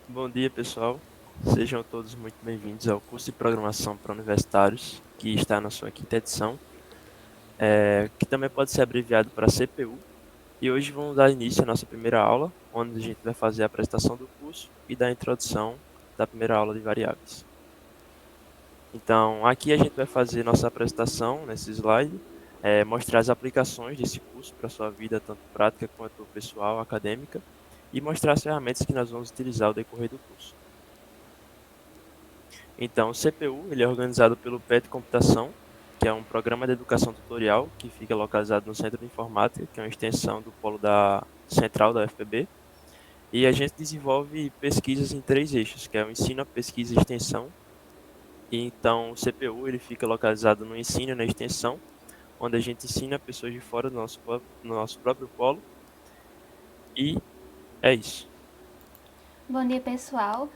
Bom dia, pessoal. Sejam todos muito bem-vindos ao curso de Programação para Universitários, que está na sua quinta edição, que também pode ser abreviado para CPU. E hoje vamos dar início à nossa primeira aula, onde a gente vai fazer a apresentação do curso e dar a introdução da primeira aula de variáveis. Então, aqui a gente vai fazer nossa apresentação nesse slide, mostrar as aplicações desse curso para a sua vida, tanto prática quanto pessoal, acadêmica, e mostrar as ferramentas que nós vamos utilizar ao decorrer do curso. Então, o CPU ele é organizado pelo PET Computação, que é um programa de educação tutorial que fica localizado no Centro de Informática, que é uma extensão do polo da central da UFPB. E a gente desenvolve pesquisas em três eixos, que é o ensino, a pesquisa e a extensão. E então, o CPU ele fica localizado no ensino e na extensão, onde a gente ensina pessoas de fora do nosso próprio polo. E é isso. Bom dia, pessoal.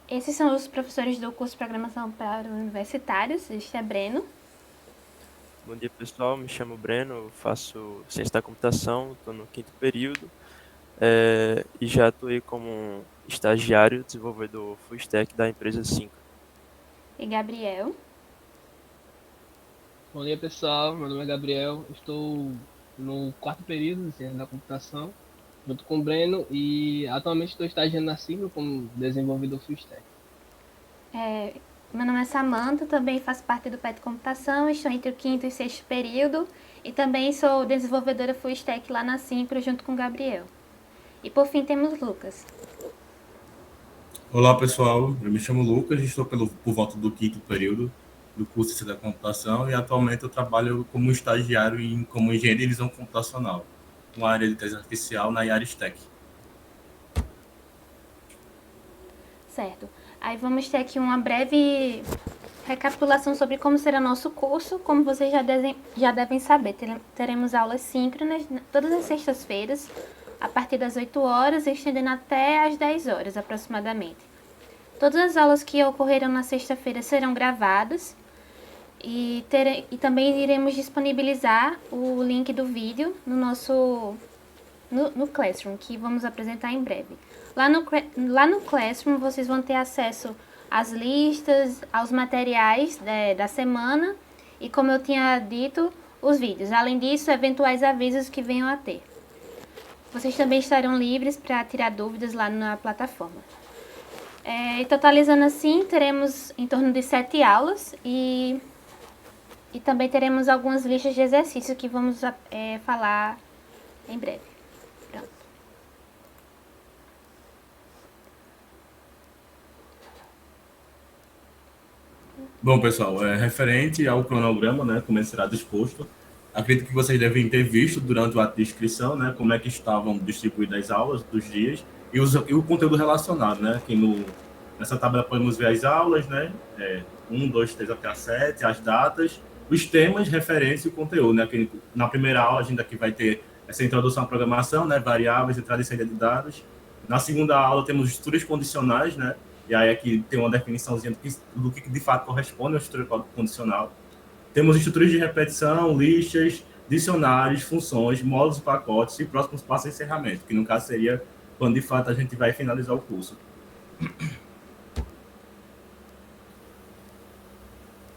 Esses são os professores do curso de Programação para Universitários. Este é Breno. Bom dia, pessoal. Me chamo Breno, eu faço ciência da computação, estou no quinto período. E já atuei como um estagiário desenvolvedor full stack da empresa 5. E Gabriel. Bom dia, pessoal. Meu nome é Gabriel. Estou no quarto período de ciência da computação, junto com o Breno, e atualmente estou estagiando na Sigma como desenvolvedor full stack. É, Meu nome é Samantha, também faço parte do PET Computação. Estou entre o quinto e sexto período. E também sou desenvolvedora full stack lá na Simpro, junto com o Gabriel. E por fim temos Lucas. Olá, pessoal. Eu me chamo Lucas, estou por volta do quinto período do curso de Ciência da Computação e atualmente eu trabalho como estagiário como engenheiro de visão computacional, uma área de inteligência artificial na Yaris Tech. Certo. Aí vamos ter aqui uma breve recapitulação sobre como será nosso curso. Como vocês já devem saber, teremos aulas síncronas todas as sextas-feiras, a partir das 8 horas, estendendo até às 10 horas aproximadamente. Todas as aulas que ocorreram na sexta-feira serão gravadas e também iremos disponibilizar o link do vídeo no Classroom, que vamos apresentar em breve. Lá no Classroom vocês vão ter acesso às listas, aos materiais da semana e, como eu tinha dito, os vídeos. Além disso, eventuais avisos que venham a ter. Vocês também estarão livres para tirar dúvidas lá na plataforma. Totalizando assim, teremos em torno de 7 aulas e também teremos algumas listas de exercícios que vamos falar em breve. Pronto. Bom, pessoal, referente ao cronograma, né, como ele será disposto, acredito que vocês devem ter visto durante o ato de inscrição, né, como é que estavam distribuídas as aulas dos dias e o conteúdo relacionado, né, nessa tabela podemos ver as aulas, né, 1, 2, 3 até a 7, as datas, os temas referentes e o conteúdo, né, que na primeira aula a gente aqui vai ter essa introdução à programação, né, variáveis, entrada e saída de dados. Na segunda aula temos estruturas condicionais, né, e aí aqui tem uma definiçãozinha do que de fato corresponde ao estrutura condicional. Temos estruturas de repetição, listas, dicionários, funções, módulos e pacotes e próximos passos de encerramento, que no caso seria quando de fato a gente vai finalizar o curso.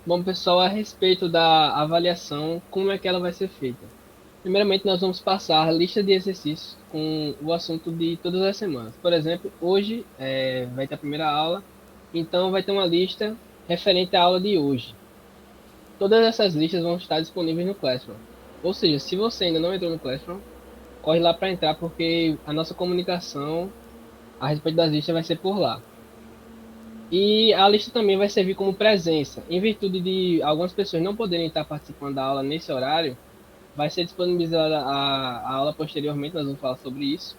Bom, pessoal, a respeito da avaliação, como é que ela vai ser feita? Primeiramente, nós vamos passar a lista de exercícios com o assunto de todas as semanas. Por exemplo, hoje vai ter a primeira aula, então vai ter uma lista referente à aula de hoje. Todas essas listas vão estar disponíveis no Classroom. Ou seja, se você ainda não entrou no Classroom, corre lá para entrar, porque a nossa comunicação a respeito das listas vai ser por lá. E a lista também vai servir como presença. Em virtude de algumas pessoas não poderem estar participando da aula nesse horário, vai ser disponibilizada a aula posteriormente, nós vamos falar sobre isso.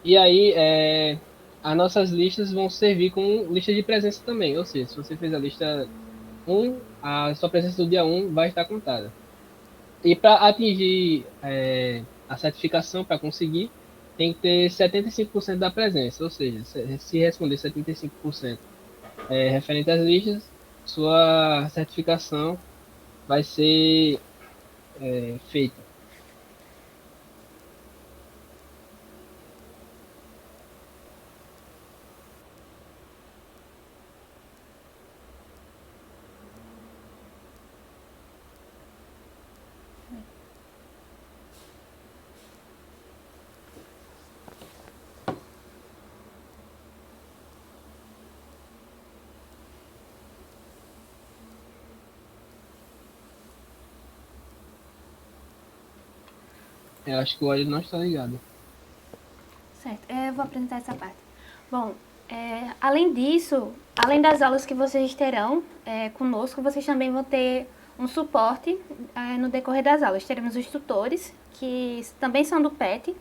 E aí, as nossas listas vão servir como lista de presença também. Ou seja, se você fez a lista 1, a sua presença do dia 1 vai estar contada. E para atingir a certificação, para conseguir, tem que ter 75% da presença. Ou seja, se responder 75% referente às listas, sua certificação vai ser feita. Eu acho que o Wally não está ligado. Certo, eu vou apresentar essa parte. Bom, além disso, além das aulas que vocês terão conosco, vocês também vão ter um suporte no decorrer das aulas. Teremos os tutores, que também são do PET.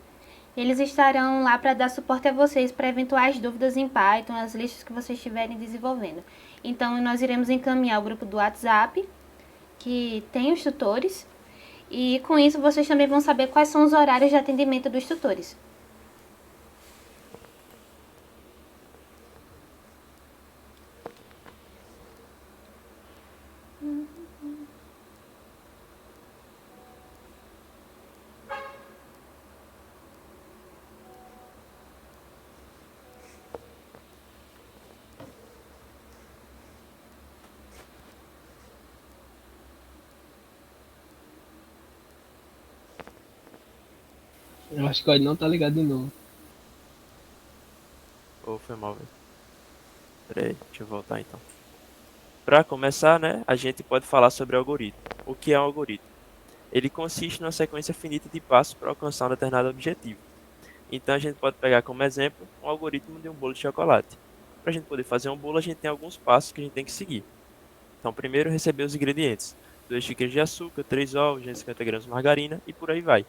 Eles estarão lá para dar suporte a vocês para eventuais dúvidas em Python, as listas que vocês estiverem desenvolvendo. Então, nós iremos encaminhar o grupo do WhatsApp, que tem os tutores, e com isso vocês também vão saber quais são os horários de atendimento dos tutores. Eu acho que o Wally não está ligado de novo. Ou foi mal, velho? Pera aí, deixa eu voltar então. Para começar, né, a gente pode falar sobre algoritmo. O que é um algoritmo? Ele consiste numa sequência finita de passos para alcançar um determinado objetivo. Então a gente pode pegar como exemplo um algoritmo de um bolo de chocolate. Para a gente poder fazer um bolo, a gente tem alguns passos que a gente tem que seguir. Então, primeiro, receber os ingredientes: 2 xícaras de açúcar, 3 ovos, 250 gramas de margarina e por aí vai.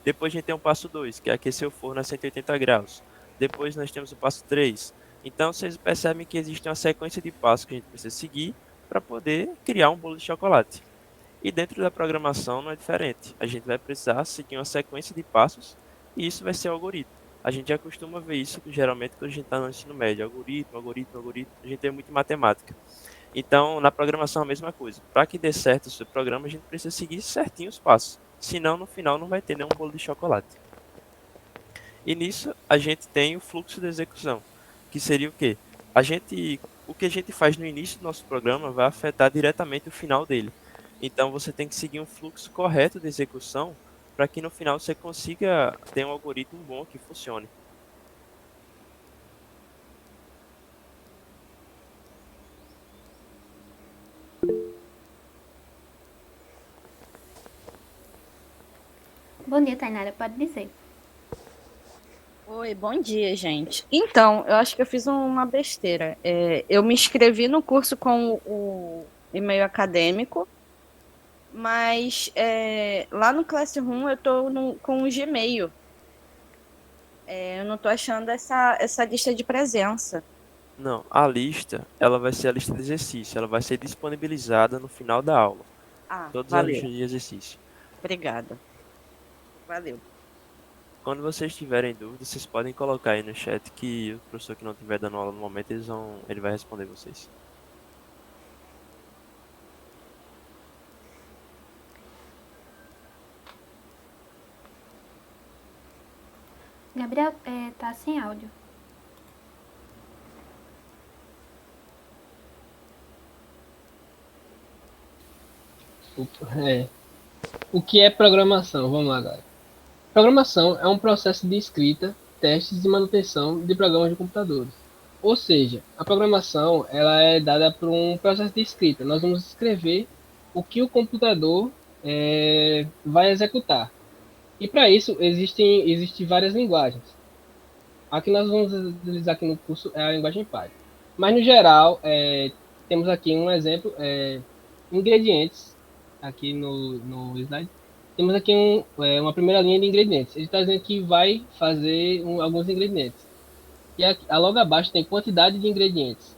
Depois a gente tem o passo 2, que é aquecer o forno a 180 graus. Depois nós temos o passo 3. Então vocês percebem que existe uma sequência de passos que a gente precisa seguir para poder criar um bolo de chocolate. E dentro da programação não é diferente. A gente vai precisar seguir uma sequência de passos e isso vai ser o algoritmo. A gente já costuma ver isso geralmente quando a gente está no ensino médio. Algoritmo, algoritmo, algoritmo. A gente tem muito matemática. Então, na programação é a mesma coisa. Para que dê certo o seu programa, a gente precisa seguir certinho os passos. Senão, no final, não vai ter nenhum bolo de chocolate. E nisso, a gente tem o fluxo de execução, que seria o quê? O que a gente faz no início do nosso programa vai afetar diretamente o final dele. Então, você tem que seguir um fluxo correto de execução para que no final você consiga ter um algoritmo bom que funcione. Bom dia, Tainara, pode dizer. Oi, bom dia, gente. Então, eu acho que eu fiz uma besteira. Eu me inscrevi no curso com o e-mail acadêmico, mas lá no Classroom eu tô com o Gmail. Eu não tô achando essa lista de presença. Não, a lista, ela vai ser a lista de exercício, ela vai ser disponibilizada no final da aula. Ah, Todas as listas valeu. de exercício. Obrigada. Valeu. Quando vocês tiverem dúvidas, vocês podem colocar aí no chat que o professor que não estiver dando aula no momento, ele vai responder vocês. Gabriel, tá sem áudio. É. O que é programação? Vamos lá, galera. Programação é um processo de escrita, testes e manutenção de programas de computadores. Ou seja, a programação ela é dada por um processo de escrita. Nós vamos escrever o que o computador vai executar. E para isso existem várias linguagens. A que nós vamos utilizar aqui no curso é a linguagem Python. Mas no geral, temos aqui um exemplo, ingredientes, aqui no slide. Temos aqui uma primeira linha de ingredientes. Ele está dizendo que vai fazer alguns ingredientes. E aqui, logo abaixo tem quantidade de ingredientes.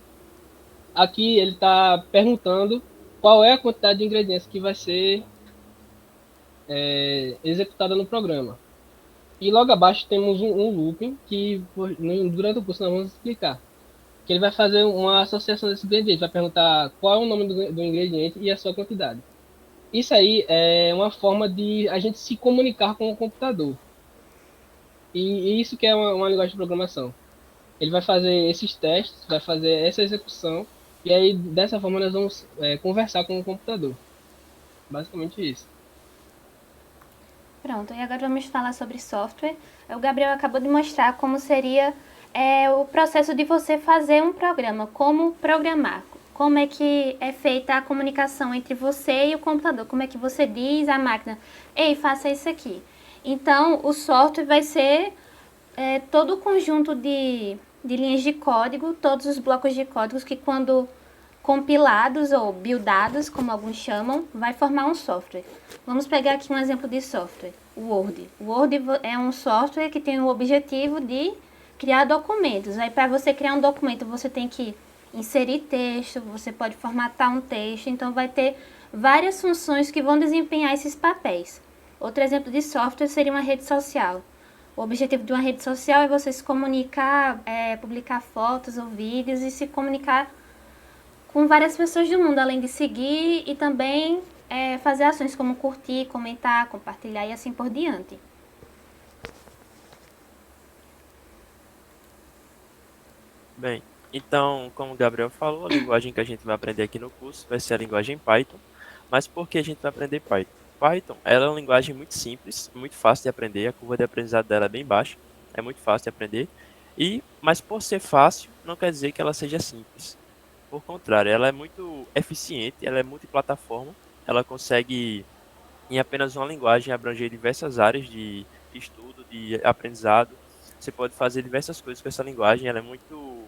Aqui ele está perguntando qual é a quantidade de ingredientes que vai ser executada no programa. E logo abaixo temos um looping que durante o curso nós vamos explicar. Que ele vai fazer uma associação desses ingredientes. Vai perguntar qual é o nome do ingrediente e a sua quantidade. Isso aí é uma forma de a gente se comunicar com o computador. E isso que é uma linguagem de programação. Ele vai fazer esses testes, vai fazer essa execução, e aí dessa forma nós vamos conversar com o computador. Basicamente isso. Pronto, e agora vamos falar sobre software. O Gabriel acabou de mostrar como seria o processo de você fazer um programa, como programar. Como é que é feita a comunicação entre você e o computador? Como é que você diz à máquina, ei, faça isso aqui. Então, o software vai ser todo o conjunto de linhas de código, todos os blocos de códigos que, quando compilados ou buildados, como alguns chamam, vai formar um software. Vamos pegar aqui um exemplo de software, o Word. O Word é um software que tem o objetivo de criar documentos. Aí, para você criar um documento, você tem que inserir texto, você pode formatar um texto, então vai ter várias funções que vão desempenhar esses papéis. Outro exemplo de software seria uma rede social. O objetivo de uma rede social é você se comunicar, publicar fotos ou vídeos e se comunicar com várias pessoas do mundo, além de seguir e também fazer ações como curtir, comentar, compartilhar e assim por diante. Bem, então, como o Gabriel falou, a linguagem que a gente vai aprender aqui no curso vai ser a linguagem Python. Mas por que a gente vai aprender Python? Python, ela é uma linguagem muito simples, muito fácil de aprender, a curva de aprendizado dela é bem baixa, é muito fácil de aprender. Mas por ser fácil, não quer dizer que ela seja simples. Por contrário, ela é muito eficiente, ela é multiplataforma, ela consegue, em apenas uma linguagem, abranger diversas áreas de estudo, de aprendizado. Você pode fazer diversas coisas com essa linguagem, ela é muito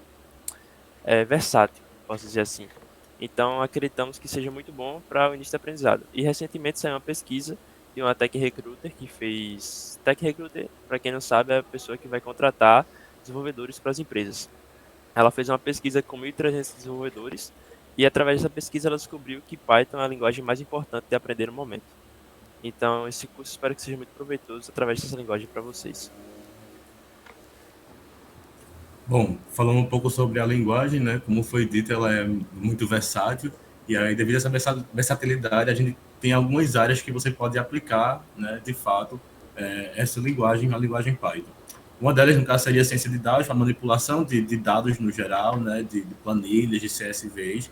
versátil, posso dizer assim. Então, acreditamos que seja muito bom para o início do aprendizado. E recentemente saiu uma pesquisa de uma Tech Recruiter que fez. Tech Recruiter, para quem não sabe, é a pessoa que vai contratar desenvolvedores para as empresas. Ela fez uma pesquisa com 1.300 desenvolvedores e, através dessa pesquisa, ela descobriu que Python é a linguagem mais importante de aprender no momento. Então, esse curso espero que seja muito proveitoso através dessa linguagem para vocês. Bom, falando um pouco sobre a linguagem, né? Como foi dito, ela é muito versátil e aí, devido a essa versatilidade, a gente tem algumas áreas que você pode aplicar, né? De fato, essa linguagem, a linguagem Python. Uma delas, no caso, seria a ciência de dados, para manipulação de dados no geral, né? De planilhas, de CSVs,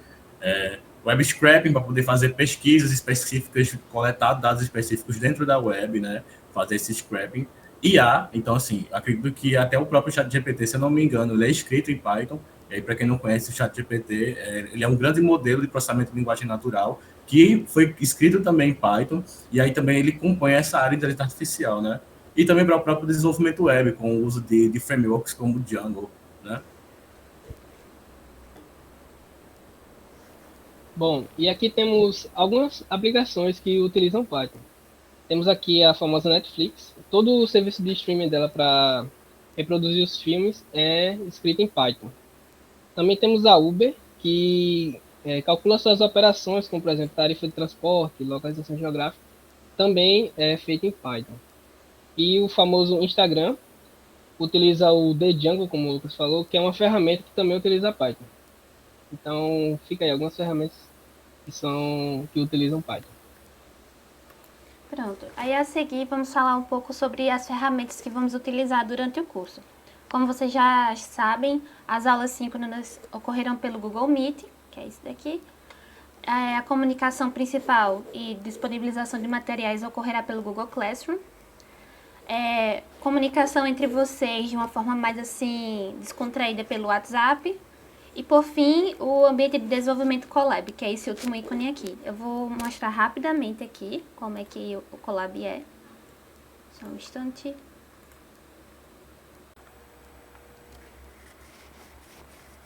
web scraping para poder fazer pesquisas específicas, coletar dados específicos dentro da web, né? Fazer esse scraping. IA, então, assim, acredito que até o próprio ChatGPT, se eu não me engano, ele é escrito em Python. E aí, para quem não conhece o ChatGPT, ele é um grande modelo de processamento de linguagem natural que foi escrito também em Python. E aí também ele compõe essa área de inteligência artificial, né? E também para o próprio desenvolvimento web, com o uso de frameworks como o Django, né? Bom, e aqui temos algumas aplicações que utilizam Python. Temos aqui a famosa Netflix. Todo o serviço de streaming dela para reproduzir os filmes é escrito em Python. Também temos a Uber, que calcula suas operações, como por exemplo tarifa de transporte, localização geográfica, também é feito em Python. E o famoso Instagram utiliza o Django, como o Lucas falou, que é uma ferramenta que também utiliza Python. Então, fica aí algumas ferramentas que utilizam Python. Pronto. Aí a seguir vamos falar um pouco sobre as ferramentas que vamos utilizar durante o curso. Como vocês já sabem, as aulas síncronas ocorrerão pelo Google Meet, que é esse daqui. A comunicação principal e disponibilização de materiais ocorrerá pelo Google Classroom. Comunicação entre vocês de uma forma mais assim descontraída pelo WhatsApp. E por fim, o ambiente de desenvolvimento Colab, que é esse último ícone aqui. Eu vou mostrar rapidamente aqui como é que o Colab é. Só um instante.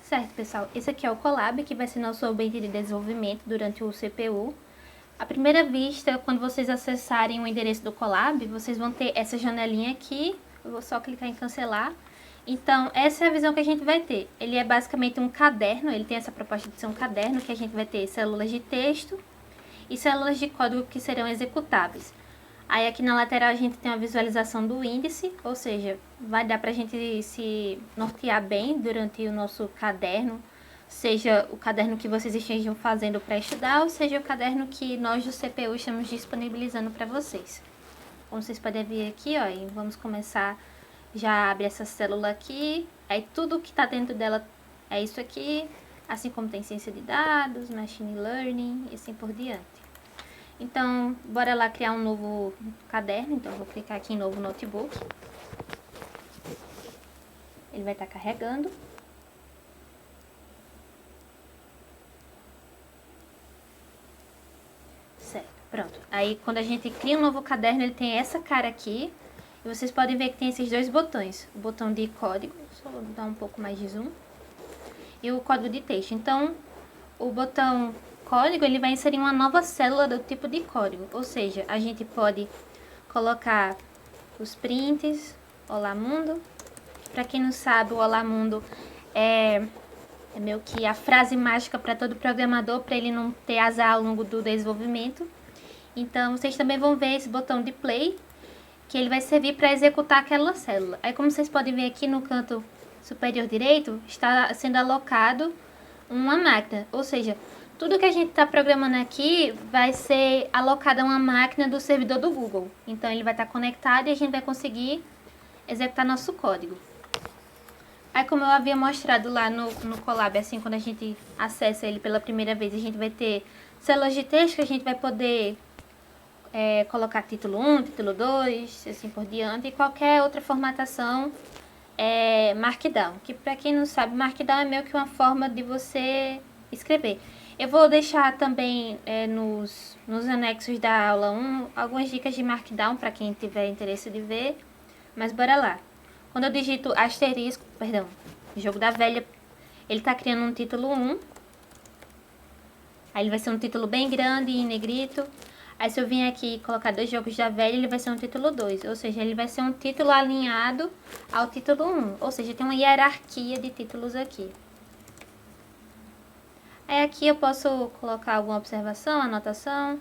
Certo, pessoal. Esse aqui é o Colab, que vai ser nosso ambiente de desenvolvimento durante o CPU. À primeira vista, quando vocês acessarem o endereço do Colab, vocês vão ter essa janelinha aqui. Eu vou só clicar em cancelar. Então, essa é a visão que a gente vai ter. Ele é basicamente um caderno, ele tem essa proposta de ser um caderno, que a gente vai ter células de texto e células de código que serão executáveis. Aí aqui na lateral a gente tem uma visualização do índice, ou seja, vai dar pra gente se nortear bem durante o nosso caderno, seja o caderno que vocês estejam fazendo para estudar, ou seja o caderno que nós do CPU estamos disponibilizando para vocês. Como vocês podem ver aqui, ó, e vamos começar. Já abre essa célula aqui, aí tudo que está dentro dela é isso aqui, assim como tem ciência de dados, machine learning e assim por diante. Então, bora lá criar um novo caderno, então vou clicar aqui em novo notebook. Ele vai estar carregando. Certo, pronto. Aí quando a gente cria um novo caderno, ele tem essa cara aqui. E vocês podem ver que tem esses dois botões. O botão de código, só vou dar um pouco mais de zoom. E o código de texto. Então, o botão código, ele vai inserir uma nova célula do tipo de código. Ou seja, a gente pode colocar os prints, Olá Mundo. Para quem não sabe, o Olá Mundo é meio que a frase mágica para todo programador, para ele não ter azar ao longo do desenvolvimento. Então, vocês também vão ver esse botão de play, que ele vai servir para executar aquela célula. Aí, como vocês podem ver aqui no canto superior direito, está sendo alocado uma máquina. Ou seja, tudo que a gente está programando aqui vai ser alocado a uma máquina do servidor do Google. Então, ele vai estar conectado e a gente vai conseguir executar nosso código. Aí, como eu havia mostrado lá no Colab, assim, quando a gente acessa ele pela primeira vez, a gente vai ter células de texto que a gente vai poder colocar título 1, título 2, assim por diante, e qualquer outra formatação Markdown, que para quem não sabe, Markdown é meio que uma forma de você escrever. Eu vou deixar também nos anexos da aula 1 algumas dicas de Markdown para quem tiver interesse de ver, mas bora lá. Quando eu digito asterisco, jogo da velha, ele está criando um título 1, aí ele vai ser um título bem grande em negrito. Aí se eu vim aqui colocar 2 jogos da velha, ele vai ser um título 2. Ou seja, ele vai ser um título alinhado ao título 1. Ou seja, tem uma hierarquia de títulos aqui. Aí aqui eu posso colocar alguma observação, anotação.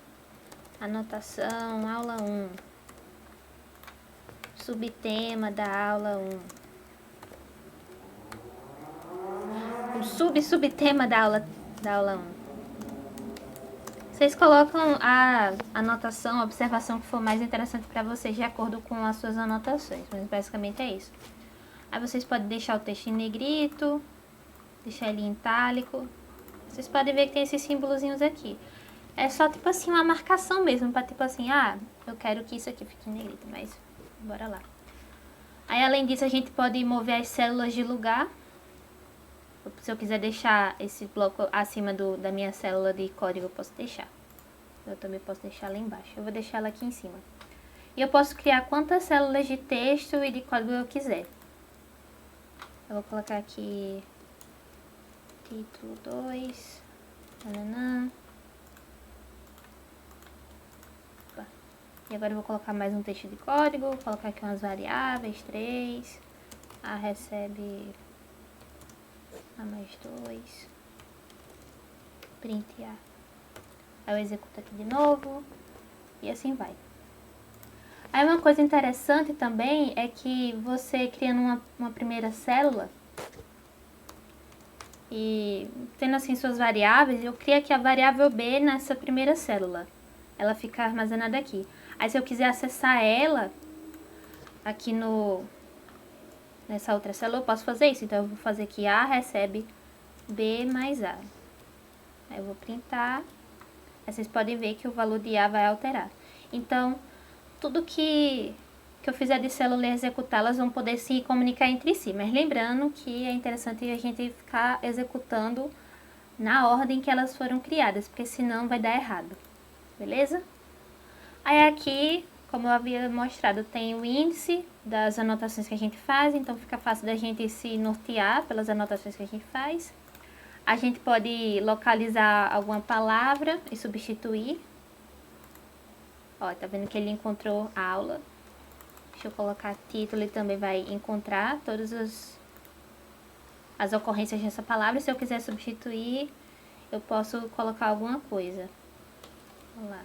Anotação, aula 1. Subtema da aula 1. O subtema da aula 1. Vocês colocam a anotação, a observação que for mais interessante para vocês, de acordo com as suas anotações. Mas basicamente é isso. Aí vocês podem deixar o texto em negrito, deixar ele em itálico. Vocês podem ver que tem esses símbolozinhos aqui. É só tipo assim uma marcação mesmo, para tipo assim, eu quero que isso aqui fique em negrito, mas bora lá. Aí além disso a gente pode mover as células de lugar. Se eu quiser deixar esse bloco acima da minha célula de código, eu posso deixar. Eu também posso deixar lá embaixo. Eu vou deixar ela aqui em cima. E eu posso criar quantas células de texto e de código eu quiser. Eu vou colocar aqui título 2. E agora eu vou colocar mais um texto de código. Vou colocar aqui umas variáveis, 3. Recebe A mais 2. Print A. Aí eu executo aqui de novo. E assim vai. Aí uma coisa interessante também é que você criando uma primeira célula e tendo assim suas variáveis, eu crio aqui a variável B nessa primeira célula. Ela fica armazenada aqui. Aí se eu quiser acessar ela aqui nessa outra célula, eu posso fazer isso. Então eu vou fazer aqui A recebe B mais A. Aí eu vou printar. Aí vocês podem ver que o valor de A vai alterar. Então, tudo que eu fizer de célula e executar, elas vão poder se comunicar entre si. Mas lembrando que é interessante a gente ficar executando na ordem que elas foram criadas, porque senão vai dar errado. Beleza? Aí aqui, como eu havia mostrado, tem o índice das anotações que a gente faz, então fica fácil da gente se nortear pelas anotações que a gente faz. A gente pode localizar alguma palavra e substituir. Ó, tá vendo que ele encontrou aula. Deixa eu colocar título, ele também vai encontrar todas as ocorrências dessa palavra. Se eu quiser substituir, eu posso colocar alguma coisa. Vamos lá.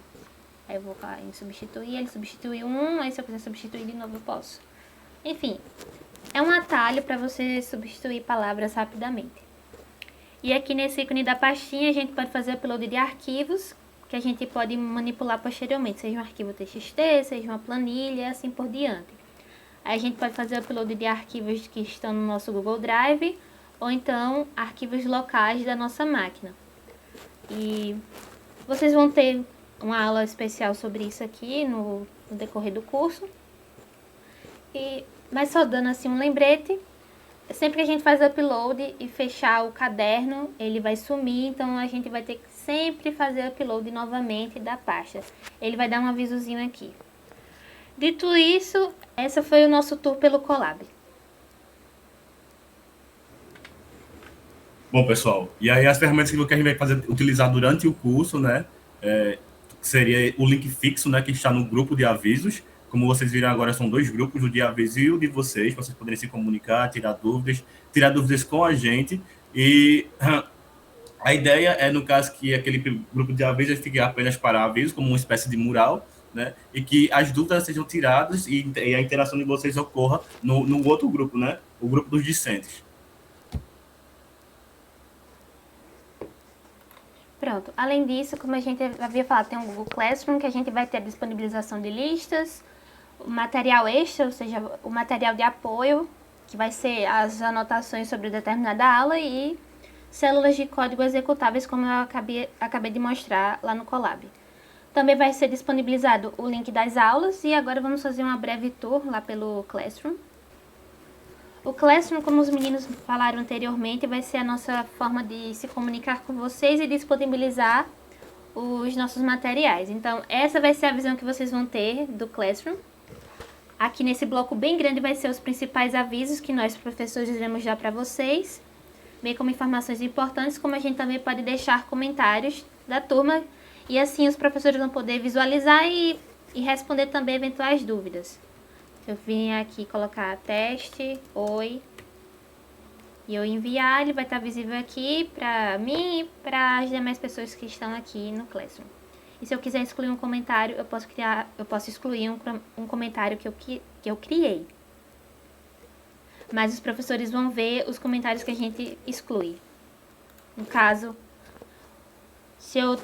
Aí eu vou em substituir, ele substituiu aí se eu quiser substituir de novo eu posso. Enfim, é um atalho para você substituir palavras rapidamente. E aqui nesse ícone da pastinha a gente pode fazer upload de arquivos, que a gente pode manipular posteriormente, seja um arquivo TXT, seja uma planilha, assim por diante. Aí a gente pode fazer upload de arquivos que estão no nosso Google Drive, ou então arquivos locais da nossa máquina. E vocês vão ter uma aula especial sobre isso aqui no decorrer do curso. Mas só dando assim um lembrete, sempre que a gente faz upload e fechar o caderno, ele vai sumir, então a gente vai ter que sempre fazer upload novamente da pasta. Ele vai dar um avisozinho aqui. Dito isso, essa foi o nosso tour pelo Colab. Bom, pessoal, e aí as ferramentas que a gente vai utilizar durante o curso, né, seria o link fixo, né, que está no grupo de avisos. Como vocês viram agora, são 2 grupos, o de aviso e o de vocês, para vocês poderem se comunicar, tirar dúvidas com a gente. E a ideia é, no caso, que aquele grupo de avisos fique apenas para avisos, como uma espécie de mural, né, e que as dúvidas sejam tiradas e a interação de vocês ocorra no outro grupo, né, o grupo dos discentes. Pronto. Além disso, como a gente havia falado, tem um Google Classroom que a gente vai ter a disponibilização de listas, o material extra, ou seja, o material de apoio, que vai ser as anotações sobre determinada aula e células de código executáveis, como eu acabei de mostrar lá no Colab. Também vai ser disponibilizado o link das aulas e agora vamos fazer uma breve tour lá pelo Classroom. O Classroom, como os meninos falaram anteriormente, vai ser a nossa forma de se comunicar com vocês e disponibilizar os nossos materiais. Então, essa vai ser a visão que vocês vão ter do Classroom. Aqui nesse bloco bem grande vai ser os principais avisos que nós, professores, iremos dar para vocês, bem como informações importantes, como a gente também pode deixar comentários da turma, e assim os professores vão poder visualizar e responder também eventuais dúvidas. Eu vim aqui colocar teste, oi, e eu enviar, ele vai estar visível aqui para mim e para as demais pessoas que estão aqui no Classroom. E se eu quiser excluir um comentário, eu posso excluir um comentário que eu criei. Mas os professores vão ver os comentários que a gente exclui. No caso, se eu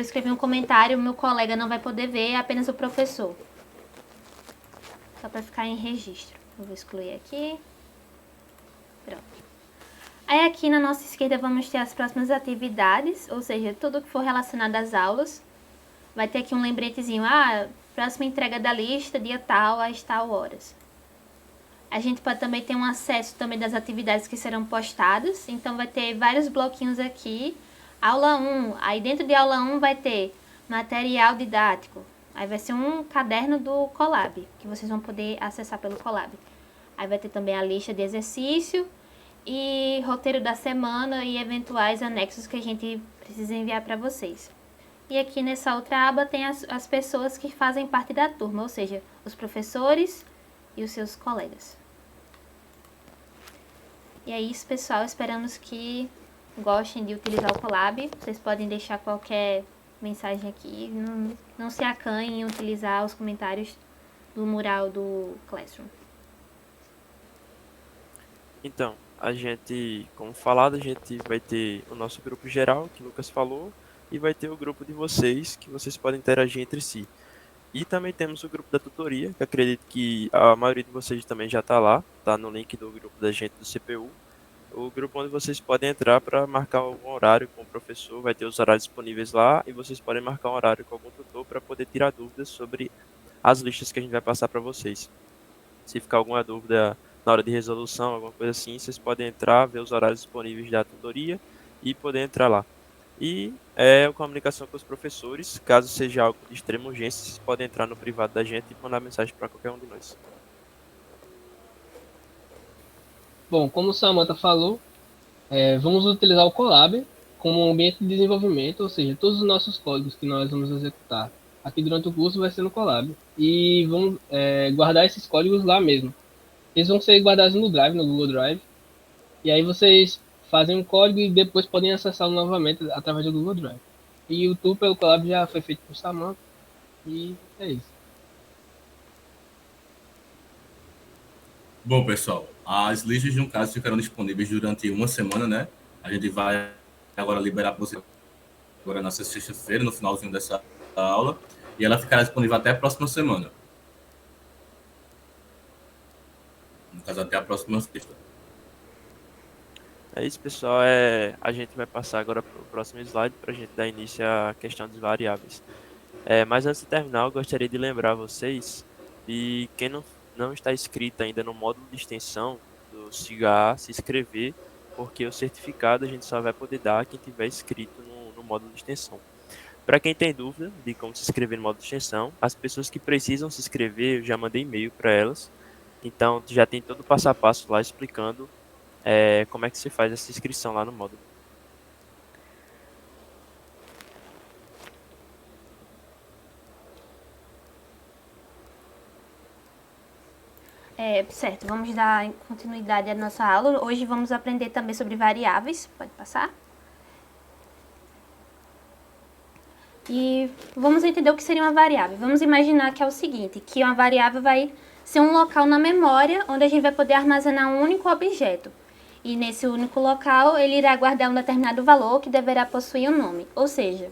escrever um comentário, o meu colega não vai poder ver, é apenas o professor. Só para ficar em registro. Eu vou excluir aqui. Pronto. Aí aqui na nossa esquerda vamos ter as próximas atividades, ou seja, tudo que for relacionado às aulas. Vai ter aqui um lembretezinho, próxima entrega da lista, dia tal, às tal horas. A gente pode também ter um acesso também das atividades que serão postadas, então vai ter vários bloquinhos aqui. Aula 1, aí dentro de aula 1 vai ter material didático. Aí vai ser um caderno do Colab, que vocês vão poder acessar pelo Colab. Aí vai ter também a lista de exercício e roteiro da semana e eventuais anexos que a gente precisa enviar para vocês. E aqui nessa outra aba tem as pessoas que fazem parte da turma, ou seja, os professores e os seus colegas. E é isso, pessoal. Esperamos que gostem de utilizar o Colab. Vocês podem deixar qualquer mensagem aqui. Não se acanhem em utilizar os comentários do mural do Classroom. Então, a gente, como falado, a gente vai ter o nosso grupo geral, que o Lucas falou, e vai ter o grupo de vocês, que vocês podem interagir entre si. E também temos o grupo da tutoria, que acredito que a maioria de vocês também já está lá, está no link do grupo da gente do CPU. O grupo onde vocês podem entrar para marcar um horário com o professor, vai ter os horários disponíveis lá, e vocês podem marcar um horário com algum tutor para poder tirar dúvidas sobre as listas que a gente vai passar para vocês. Se ficar alguma dúvida na hora de resolução, alguma coisa assim, vocês podem entrar, ver os horários disponíveis da tutoria e poder entrar lá. E a comunicação com os professores, caso seja algo de extrema urgência, vocês podem entrar no privado da gente e mandar mensagem para qualquer um de nós. Bom, como o Samantha falou, vamos utilizar o Colab como um ambiente de desenvolvimento, ou seja, todos os nossos códigos que nós vamos executar aqui durante o curso vai ser no Colab. E vamos guardar esses códigos lá mesmo. Eles vão ser guardados no Drive, no Google Drive. E aí vocês fazem um código e depois podem acessá-lo novamente através do Google Drive. E o tour pelo Colab já foi feito por Samantha. E é isso. Bom, pessoal, as listas, no caso, ficarão disponíveis durante uma semana, né? A gente vai agora liberar para você agora na sexta-feira, no finalzinho dessa aula, e ela ficará disponível até a próxima semana. No caso, até a próxima sexta. É isso, pessoal. A gente vai passar agora para o próximo slide para a gente dar início à questão dos variáveis. Mas antes de terminar, eu gostaria de lembrar vocês de quem não está inscrito ainda no módulo de extensão do SIGA se inscrever, porque o certificado a gente só vai poder dar a quem tiver inscrito no módulo de extensão. Para quem tem dúvida de como se inscrever no módulo de extensão, as pessoas que precisam se inscrever, eu já mandei e-mail para elas. Então, já tem todo o passo a passo lá explicando como é que se faz essa inscrição lá no módulo. Certo, vamos dar continuidade à nossa aula. Hoje vamos aprender também sobre variáveis. Pode passar. E vamos entender o que seria uma variável. Vamos imaginar que é o seguinte, que uma variável vai ser um local na memória onde a gente vai poder armazenar um único objeto. E nesse único local, ele irá guardar um determinado valor que deverá possuir um nome. Ou seja,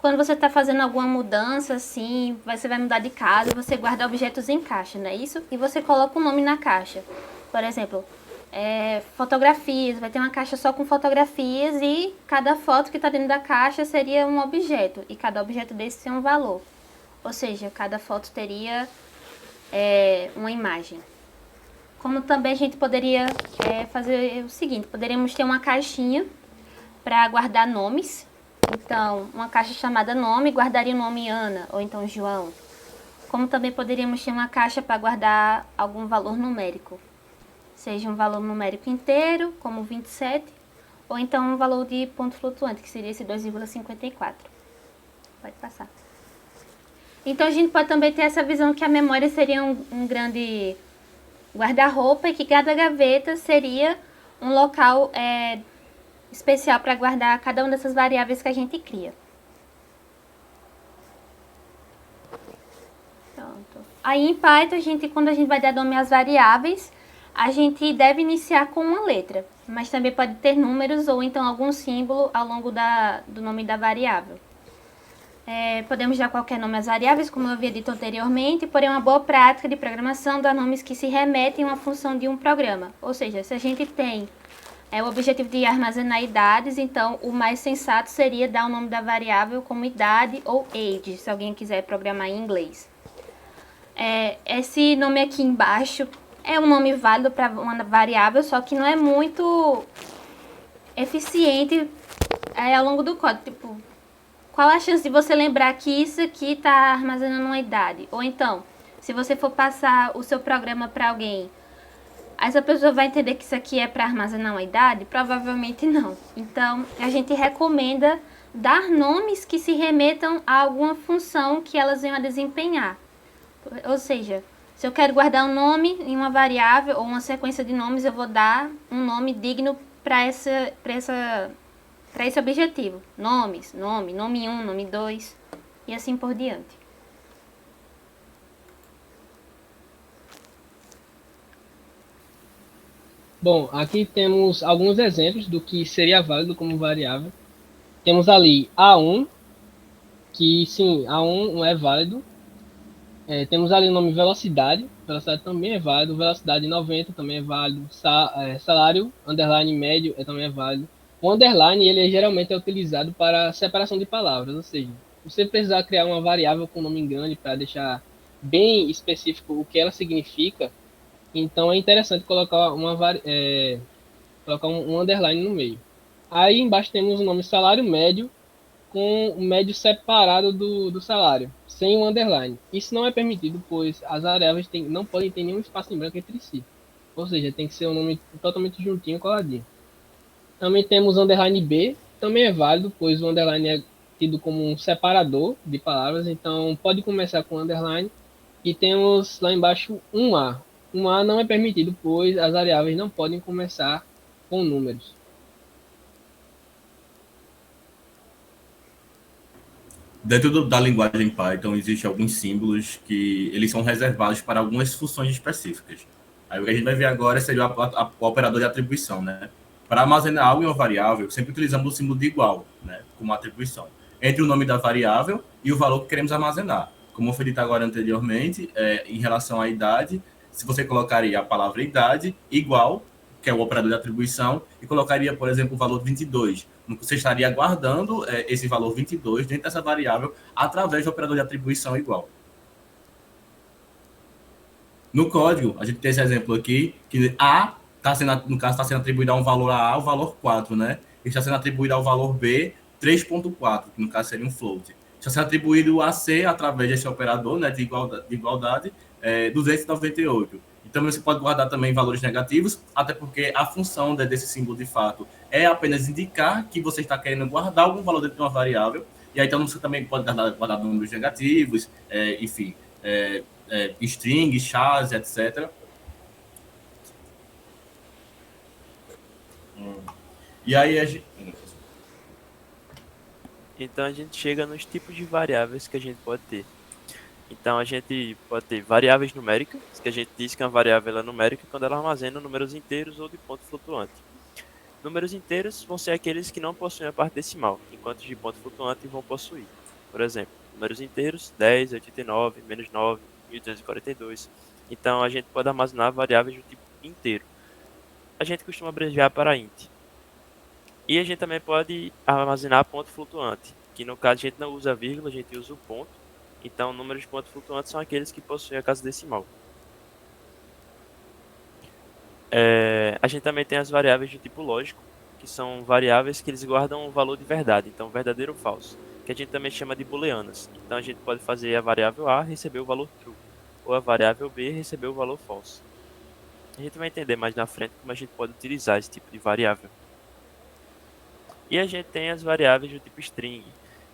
quando você está fazendo alguma mudança, assim, você vai mudar de casa, você guarda objetos em caixa, não é isso? E você coloca um nome na caixa. Por exemplo, fotografias, vai ter uma caixa só com fotografias e cada foto que está dentro da caixa seria um objeto. E cada objeto desse tem um valor. Ou seja, cada foto teria uma imagem. Como também a gente poderia fazer o seguinte, poderíamos ter uma caixinha para guardar nomes. Então, uma caixa chamada nome guardaria o nome Ana ou então João. Como também poderíamos ter uma caixa para guardar algum valor numérico. Seja um valor numérico inteiro, como 27, ou então um valor de ponto flutuante, que seria esse 2,54. Pode passar. Então, a gente pode também ter essa visão que a memória seria um grande guarda-roupa e que cada gaveta seria um local especial para guardar cada uma dessas variáveis que a gente cria. Pronto. Aí em Python, quando a gente vai dar nome às variáveis, a gente deve iniciar com uma letra, mas também pode ter números ou então algum símbolo ao longo do nome da variável. Podemos dar qualquer nome às variáveis, como eu havia dito anteriormente, porém uma boa prática de programação dá nomes que se remetem a uma função de um programa. Ou seja, se a gente tem o objetivo de armazenar idades, então o mais sensato seria dar o nome da variável como idade ou age, se alguém quiser programar em inglês. Esse nome aqui embaixo é um nome válido para uma variável, só que não é muito eficiente ao longo do código. Tipo, qual a chance de você lembrar que isso aqui está armazenando uma idade? Ou então, se você for passar o seu programa para alguém, essa pessoa vai entender que isso aqui é para armazenar uma idade? Provavelmente não. Então, a gente recomenda dar nomes que se remetam a alguma função que elas venham a desempenhar. Ou seja, se eu quero guardar um nome em uma variável ou uma sequência de nomes, eu vou dar um nome digno para esse objetivo. Nome 1, nome 2 e assim por diante. Bom, aqui temos alguns exemplos do que seria válido como variável. Temos ali A1, que sim, A1 é válido. Temos ali o nome velocidade também é válido, velocidade 90 também é válido, salário, underline médio também é válido. O underline ele geralmente é utilizado para separação de palavras, ou seja, você precisar criar uma variável com nome grande para deixar bem específico o que ela significa, então é interessante colocar um underline no meio. Aí embaixo temos o nome salário médio, com o médio separado do salário, sem o underline. Isso não é permitido, pois as variáveis não podem ter nenhum espaço em branco entre si. Ou seja, tem que ser um nome totalmente juntinho, coladinho. Também temos underline B, também é válido, pois o underline é tido como um separador de palavras, então pode começar com underline. E temos lá embaixo um A. Um A não é permitido, pois as variáveis não podem começar com números. Dentro da linguagem Python, existem alguns símbolos que eles são reservados para algumas funções específicas. Aí o que a gente vai ver agora seria o operador de atribuição, né? Para armazenar algo em uma variável, sempre utilizamos o símbolo de igual, né? Como atribuição. Entre o nome da variável e o valor que queremos armazenar. Como foi dito agora anteriormente, em relação à idade, se você colocaria a palavra idade igual, que é o operador de atribuição, e colocaria, por exemplo, o valor 22. Você estaria guardando esse valor 22 dentro dessa variável através do operador de atribuição igual. No código, a gente tem esse exemplo aqui, que A, no caso, está sendo atribuído a um valor a A, o valor 4, né? E está sendo atribuído ao valor B, 3.4, que no caso seria um float. Está sendo atribuído a C através desse operador, né, de igualdade 298. Então, você pode guardar também valores negativos, até porque a função desse símbolo, de fato, é apenas indicar que você está querendo guardar algum valor dentro de uma variável. E aí, então, você também pode guardar números negativos, enfim, strings, chars, etc. E aí, Então a gente chega nos tipos de variáveis que a gente pode ter. Então a gente pode ter variáveis numéricas, que a gente diz que uma variável é numérica quando ela armazena números inteiros ou de ponto flutuante. Números inteiros vão ser aqueles que não possuem a parte decimal, enquanto os de ponto flutuante vão possuir. Por exemplo, números inteiros 10, 89, menos 9, 1242. Então a gente pode armazenar variáveis do tipo inteiro. A gente costuma abreviar para int. E a gente também pode armazenar ponto flutuante, que no caso a gente não usa vírgula, a gente usa o ponto. Então, números de ponto flutuante são aqueles que possuem a casa decimal. A gente também tem as variáveis do tipo lógico, que são variáveis que eles guardam um valor de verdade, então verdadeiro ou falso, que a gente também chama de booleanas. Então, a gente pode fazer a variável A receber o valor true, ou a variável B receber o valor false. A gente vai entender mais na frente como a gente pode utilizar esse tipo de variável. E a gente tem as variáveis do tipo string,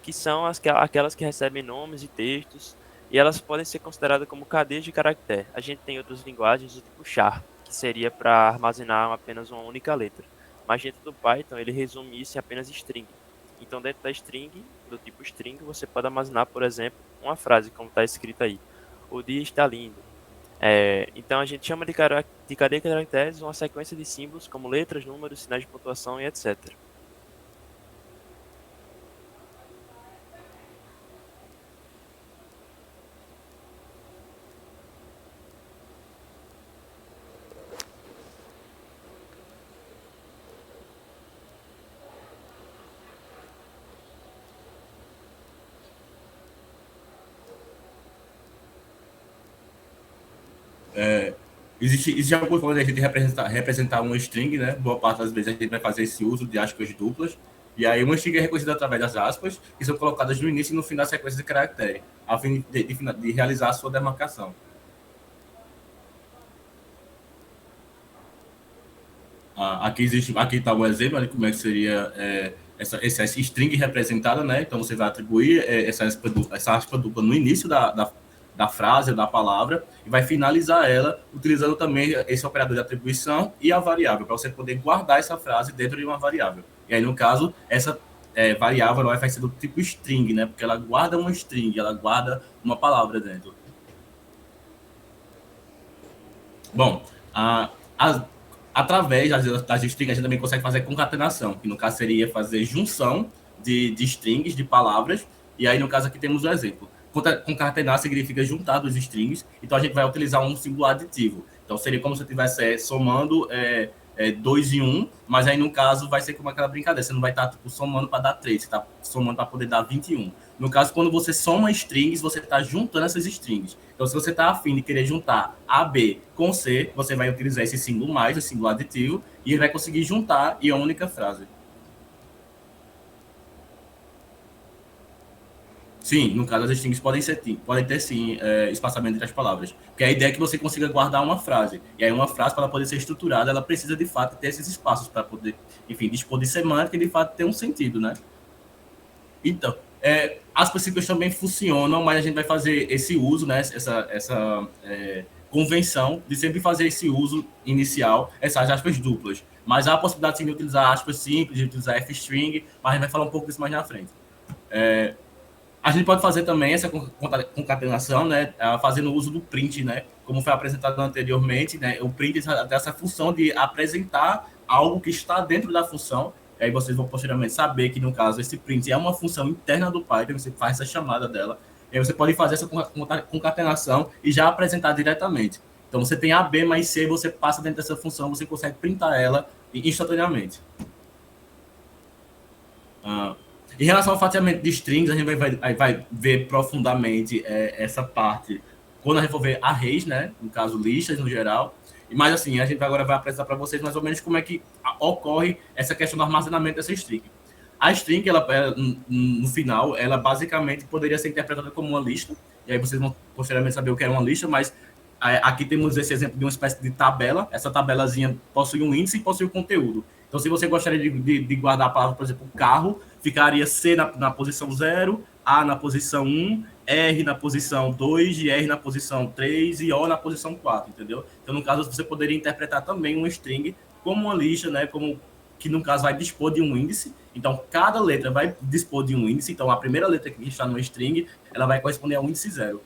que são aquelas que recebem nomes e textos, e elas podem ser consideradas como cadeias de caractere. A gente tem outras linguagens do tipo char, que seria para armazenar apenas uma única letra. Mas dentro do Python, ele resume isso em apenas string. Então, dentro da string, do tipo string, você pode armazenar, por exemplo, uma frase, como está escrito aí. O dia está lindo. Então, a gente chama de cadeia de caracteres uma sequência de símbolos, como letras, números, sinais de pontuação e etc. Existe algumas formas de a gente representar uma string, né? Boa parte das vezes a gente vai fazer esse uso de aspas duplas. E aí uma string é reconhecida através das aspas, que são colocadas no início e no fim da sequência de caractere, a fim de realizar a sua demarcação. Aqui está um exemplo de como é que seria essa string representada, né? Então você vai atribuir essa aspa dupla no início da frase, da palavra, e vai finalizar ela utilizando também esse operador de atribuição e a variável, para você poder guardar essa frase dentro de uma variável. E aí, no caso, essa variável ela vai ser do tipo string, né? Porque ela guarda uma string, ela guarda uma palavra dentro. Bom, através das strings, a gente também consegue fazer concatenação, que no caso seria fazer junção de strings, de palavras, e aí, no caso, aqui temos um exemplo. Concatenar significa juntar dos strings, então a gente vai utilizar um símbolo aditivo. Então seria como se eu estivesse somando 2 em 1, mas aí no caso vai ser como aquela brincadeira, você não vai estar somando para dar 3, você está somando para poder dar 21. No caso, quando você soma strings, você está juntando essas strings. Então se você está afim de querer juntar A, B com C, você vai utilizar esse símbolo mais, o símbolo aditivo, e ele vai conseguir juntar em uma única frase. Sim, no caso, as strings podem ter sim espaçamento entre as palavras. Porque a ideia é que você consiga guardar uma frase. E aí uma frase, para ela poder ser estruturada, ela precisa, de fato, ter esses espaços para poder, enfim, dispor de semântica e, de fato, ter um sentido, né? Então, aspas simples também funcionam, mas a gente vai fazer esse uso, né? Essa convenção de sempre fazer esse uso inicial, essas aspas duplas. Mas há a possibilidade, sim, de utilizar aspas simples, de utilizar f-string, mas a gente vai falar um pouco disso mais na frente. A gente pode fazer também essa concatenação, né, fazendo uso do print, né, como foi apresentado anteriormente, né, o print tem essa função de apresentar algo que está dentro da função, e aí vocês vão posteriormente saber que, no caso, esse print é uma função interna do Python, você faz essa chamada dela, e aí você pode fazer essa concatenação e já apresentar diretamente. Então, você tem A, B mais C, você passa dentro dessa função, você consegue printar ela instantaneamente. Em relação ao fatiamento de strings, a gente vai ver profundamente essa parte quando a gente for ver arrays, né? No caso, listas no geral. Mas assim, a gente agora vai apresentar para vocês mais ou menos como é que ocorre essa questão do armazenamento dessa string. A string, no final, ela basicamente poderia ser interpretada como uma lista, e aí vocês vão posteriormente saber o que é uma lista, mas aqui temos esse exemplo de uma espécie de tabela. Essa tabelazinha possui um índice e possui o conteúdo. Então, se você gostaria de guardar a palavra, por exemplo, carro, ficaria C na posição 0, A na posição 1, R na posição 2, e R na posição 3 e O na posição 4, entendeu? Então, no caso, você poderia interpretar também uma string como uma lista, né? Que no caso vai dispor de um índice. Então, cada letra vai dispor de um índice. Então, a primeira letra que está no string, ela vai corresponder ao índice 0.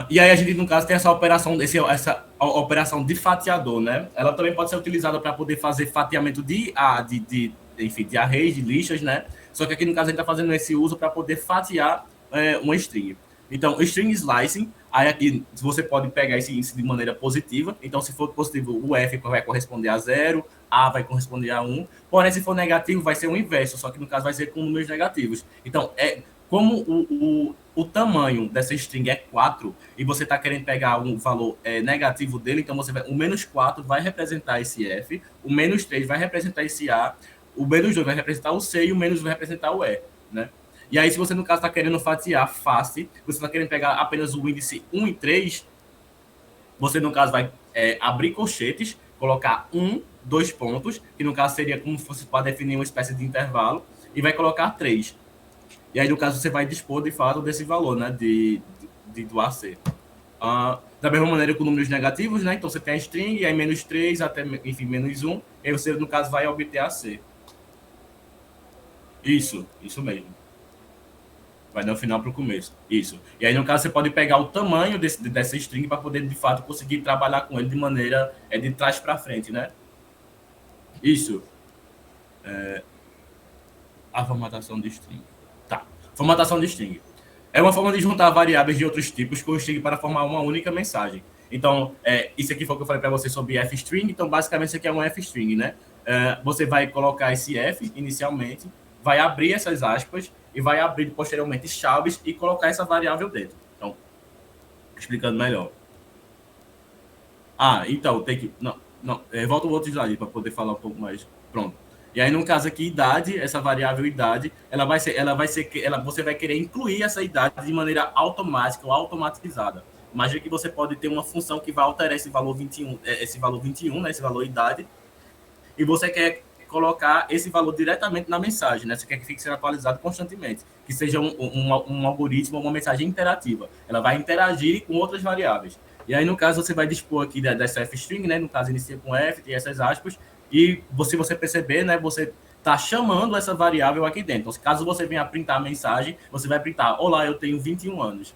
E aí a gente, no caso, tem essa operação de fatiador, né? Ela também pode ser utilizada para poder fazer fatiamento de arrays, de listas, né? Só que aqui, no caso, a gente está fazendo esse uso para poder fatiar uma string. Então, string slicing, aí aqui você pode pegar esse índice de maneira positiva. Então, se for positivo, o F vai corresponder a 0, A vai corresponder a 1. Porém, se for negativo, vai ser o inverso, só que no caso vai ser com números negativos. Então, como o tamanho dessa string é 4 e você está querendo pegar um valor negativo dele, então o menos 4 vai representar esse F, o menos 3 vai representar esse A, o menos 2 vai representar o C e o menos 1 vai representar o E, né? E aí, se você, no caso, está querendo fatiar face, você está querendo pegar apenas o índice 1 e 3, você, no caso, vai abrir colchetes, colocar 1, 2 pontos, que no caso seria como se fosse para definir uma espécie de intervalo, e vai colocar 3. E aí, no caso, você vai dispor, de fato, desse valor, né, do AC. Da mesma maneira com números negativos, né? Então, você tem a string, e aí menos 3 até, enfim, menos 1, e aí você, no caso, vai obter AC. Isso mesmo. Vai dar o final para o começo. Isso. E aí, no caso, você pode pegar o tamanho dessa string para poder, de fato, conseguir trabalhar com ele de maneira de trás para frente, né? Isso. A formatação de string. Tá. Formatação de string. É uma forma de juntar variáveis de outros tipos com o string para formar uma única mensagem. Então, isso aqui foi o que eu falei para você sobre f-string. Então, basicamente, isso aqui é um f-string, né? Você vai colocar esse f inicialmente, vai abrir essas aspas e vai abrir posteriormente chaves e colocar essa variável dentro. Então, explicando melhor. Então, tem que... Não, volta o outro slide para poder falar um pouco mais. Pronto. E aí, no caso aqui, idade, essa variável idade, você vai querer incluir essa idade de maneira automática ou automatizada. Imagina que você pode ter uma função que vai alterar esse valor 21, né, esse valor idade, e você quer colocar esse valor diretamente na mensagem, né? Você quer que fique sendo atualizado constantemente, que seja um algoritmo ou uma mensagem interativa. Ela vai interagir com outras variáveis. E aí, no caso, você vai dispor aqui dessa f-string, né? No caso, inicia com f, tem essas aspas, e se você perceber, né? Você está chamando essa variável aqui dentro. Então, caso você venha printar a mensagem, você vai printar: olá, eu tenho 21 anos.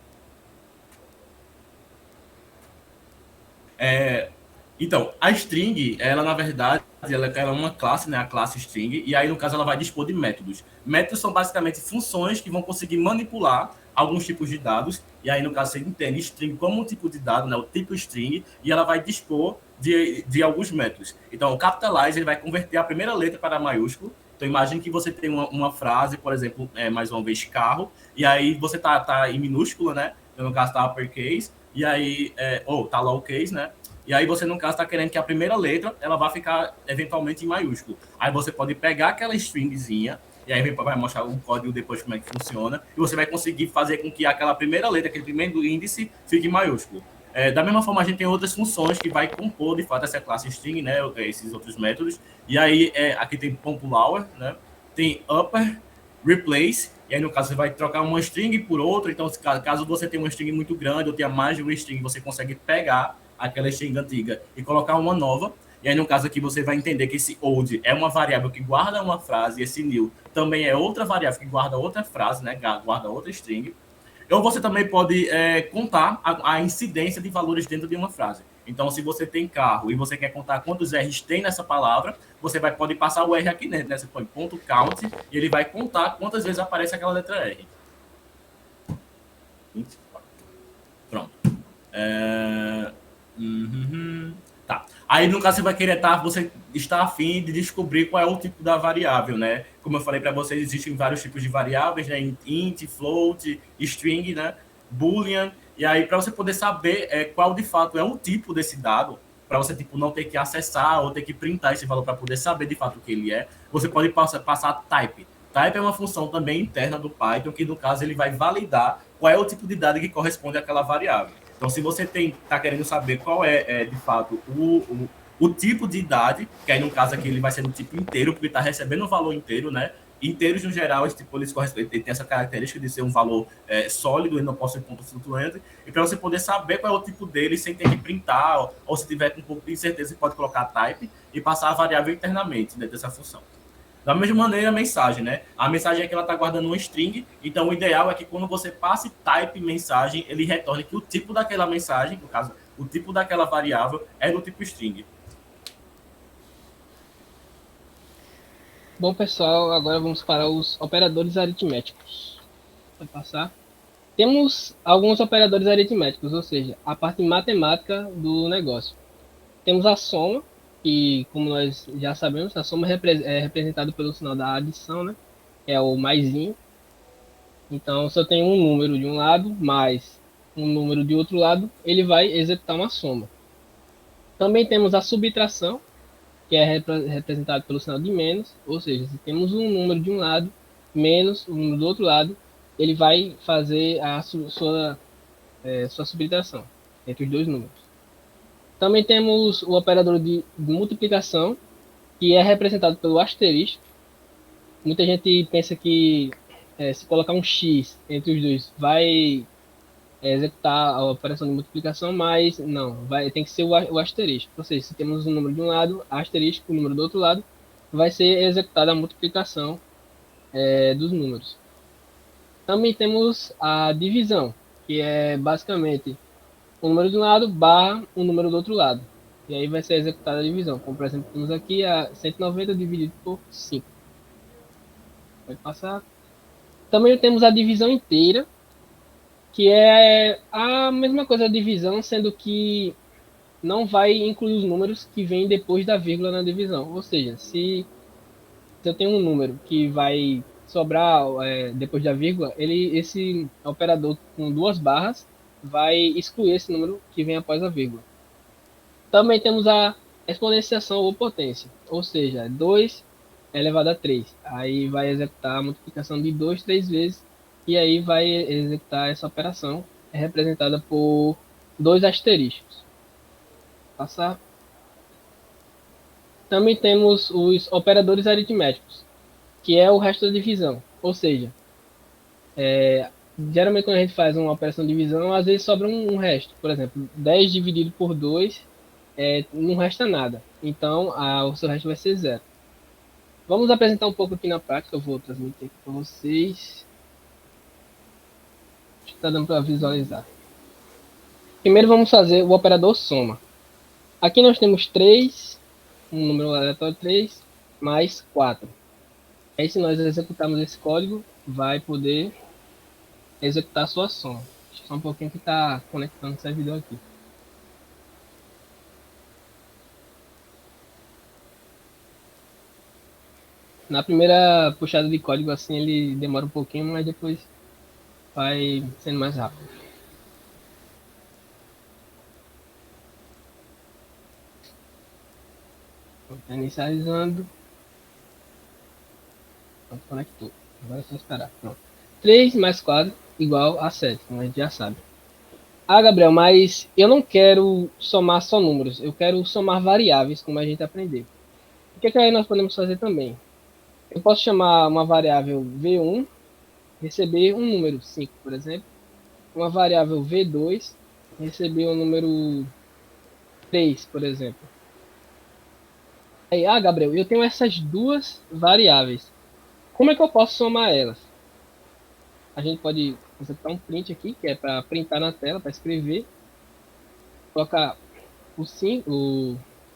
Então, a string, ela, na verdade, ela é uma classe, né? A classe string, e aí, no caso, ela vai dispor de métodos. Métodos são, basicamente, funções que vão conseguir manipular alguns tipos de dados, e aí, no caso, você entende string como um tipo de dado, né? O tipo string, e ela vai dispor de alguns métodos. Então, o capitalize, ele vai converter a primeira letra para maiúsculo. Então, imagine que você tem uma frase, por exemplo, mais uma vez, carro, e aí você tá em minúscula, né? Então, no caso, tá uppercase, e aí, tá lowercase, né? E aí você, no caso, está querendo que a primeira letra ela vai ficar, eventualmente, em maiúsculo. Aí você pode pegar aquela stringzinha, e aí vai mostrar o código depois como é que funciona, e você vai conseguir fazer com que aquela primeira letra, aquele primeiro índice, fique em maiúsculo. Da mesma forma, a gente tem outras funções que vai compor, de fato, essa classe string, né? Esses outros métodos. E aí, aqui tem popular, né? Tem upper, replace, e aí, no caso, você vai trocar uma string por outra. Então, caso você tenha uma string muito grande ou tenha mais de uma string, você consegue pegar aquela string antiga e colocar uma nova. E aí, no caso aqui, você vai entender que esse old é uma variável que guarda uma frase, e esse new também é outra variável que guarda outra frase, né? Guarda outra string. Ou você também pode contar a incidência de valores dentro de uma frase. Então, se você tem carro e você quer contar quantos R's tem nessa palavra, você pode passar o R aqui dentro, né? Você põe ponto .count e ele vai contar quantas vezes aparece aquela letra R. Pronto. Tá. Aí, no caso, você vai querer você está afim de descobrir qual é o tipo da variável, né? Como eu falei para vocês, existem vários tipos de variáveis, né? Int, float, string, né? Boolean. E aí, para você poder saber qual de fato é o tipo desse dado, para você tipo, não ter que acessar ou ter que printar esse valor para poder saber de fato o que ele é, você pode passar type. Type é uma função também interna do Python, que no caso ele vai validar qual é o tipo de dado que corresponde àquela variável. Então, se você está querendo saber qual é de fato o tipo de idade, que aí no caso aqui ele vai ser do tipo inteiro, porque está recebendo o valor inteiro, né? Inteiros, no geral, eles tem essa característica de ser um valor sólido e não pode ser ponto flutuante. E para você poder saber qual é o tipo dele sem ter que printar, ou se tiver com um pouco de incerteza, você pode colocar type e passar a variável internamente dentro dessa função. Da mesma maneira, a mensagem, né? A mensagem é que ela está guardando uma string, então o ideal é que quando você passe type mensagem, ele retorne que o tipo daquela mensagem, no caso, o tipo daquela variável, é do tipo string. Bom, pessoal, agora vamos para os operadores aritméticos. Vai passar. Temos alguns operadores aritméticos, ou seja, a parte matemática do negócio. Temos a soma, que, como nós já sabemos, a soma é representada pelo sinal da adição, né? Que é o maisinho. Então, se eu tenho um número de um lado mais um número de outro lado, ele vai executar uma soma. Também temos a subtração, que é representado pelo sinal de menos, ou seja, se temos um número de um lado menos um número do outro lado, ele vai fazer a sua subtração entre os dois números. Também temos o operador de multiplicação, que é representado pelo asterisco. Muita gente pensa que se colocar um x entre os dois vai executar a operação de multiplicação, mas não, tem que ser o asterisco. Ou seja, se temos um número de um lado, asterisco, o número do outro lado, vai ser executada a multiplicação dos números. Também temos a divisão, que é basicamente o número de um lado barra o número do outro lado. E aí vai ser executada a divisão. Como, por exemplo, temos aqui a 190 dividido por 5. Pode passar. Também temos a divisão inteira, que é a mesma coisa da divisão, sendo que não vai incluir os números que vêm depois da vírgula na divisão. Ou seja, se eu tenho um número que vai sobrar depois da vírgula, esse operador com duas barras vai excluir esse número que vem após a vírgula. Também temos a exponenciação ou potência, ou seja, 2 elevado a 3. Aí vai executar a multiplicação de 2 3 vezes, e aí vai executar essa operação, representada por dois asteriscos. Passar. Também temos os operadores aritméticos, que é o resto da divisão, ou seja, geralmente quando a gente faz uma operação de divisão, às vezes sobra um resto. Por exemplo, 10 dividido por 2, não resta nada. Então, o seu resto vai ser zero. Vamos apresentar um pouco aqui na prática. Eu vou transmitir aqui para vocês. Acho que está dando para visualizar. Primeiro vamos fazer o operador soma. Aqui nós temos 3, um número aleatório 3, mais 4. Aí se nós executarmos esse código, vai poder executar a sua soma. Só um pouquinho que está conectando o servidor aqui. Na primeira puxada de código assim ele demora um pouquinho, mas depois vai sendo mais rápido. Está inicializando. Pronto, conectou. Agora é só esperar. Pronto. 3 mais 4 igual a 7, como a gente já sabe. Ah, Gabriel, mas eu não quero somar só números. Eu quero somar variáveis, como a gente aprendeu. O que aí nós podemos fazer também? Eu posso chamar uma variável V1, receber um número 5, por exemplo. Uma variável V2, receber o número 3, por exemplo. Aí, Gabriel, eu tenho essas duas variáveis. Como é que eu posso somar elas? A gente pode executar um print aqui, que é para printar na tela, para escrever. Colocar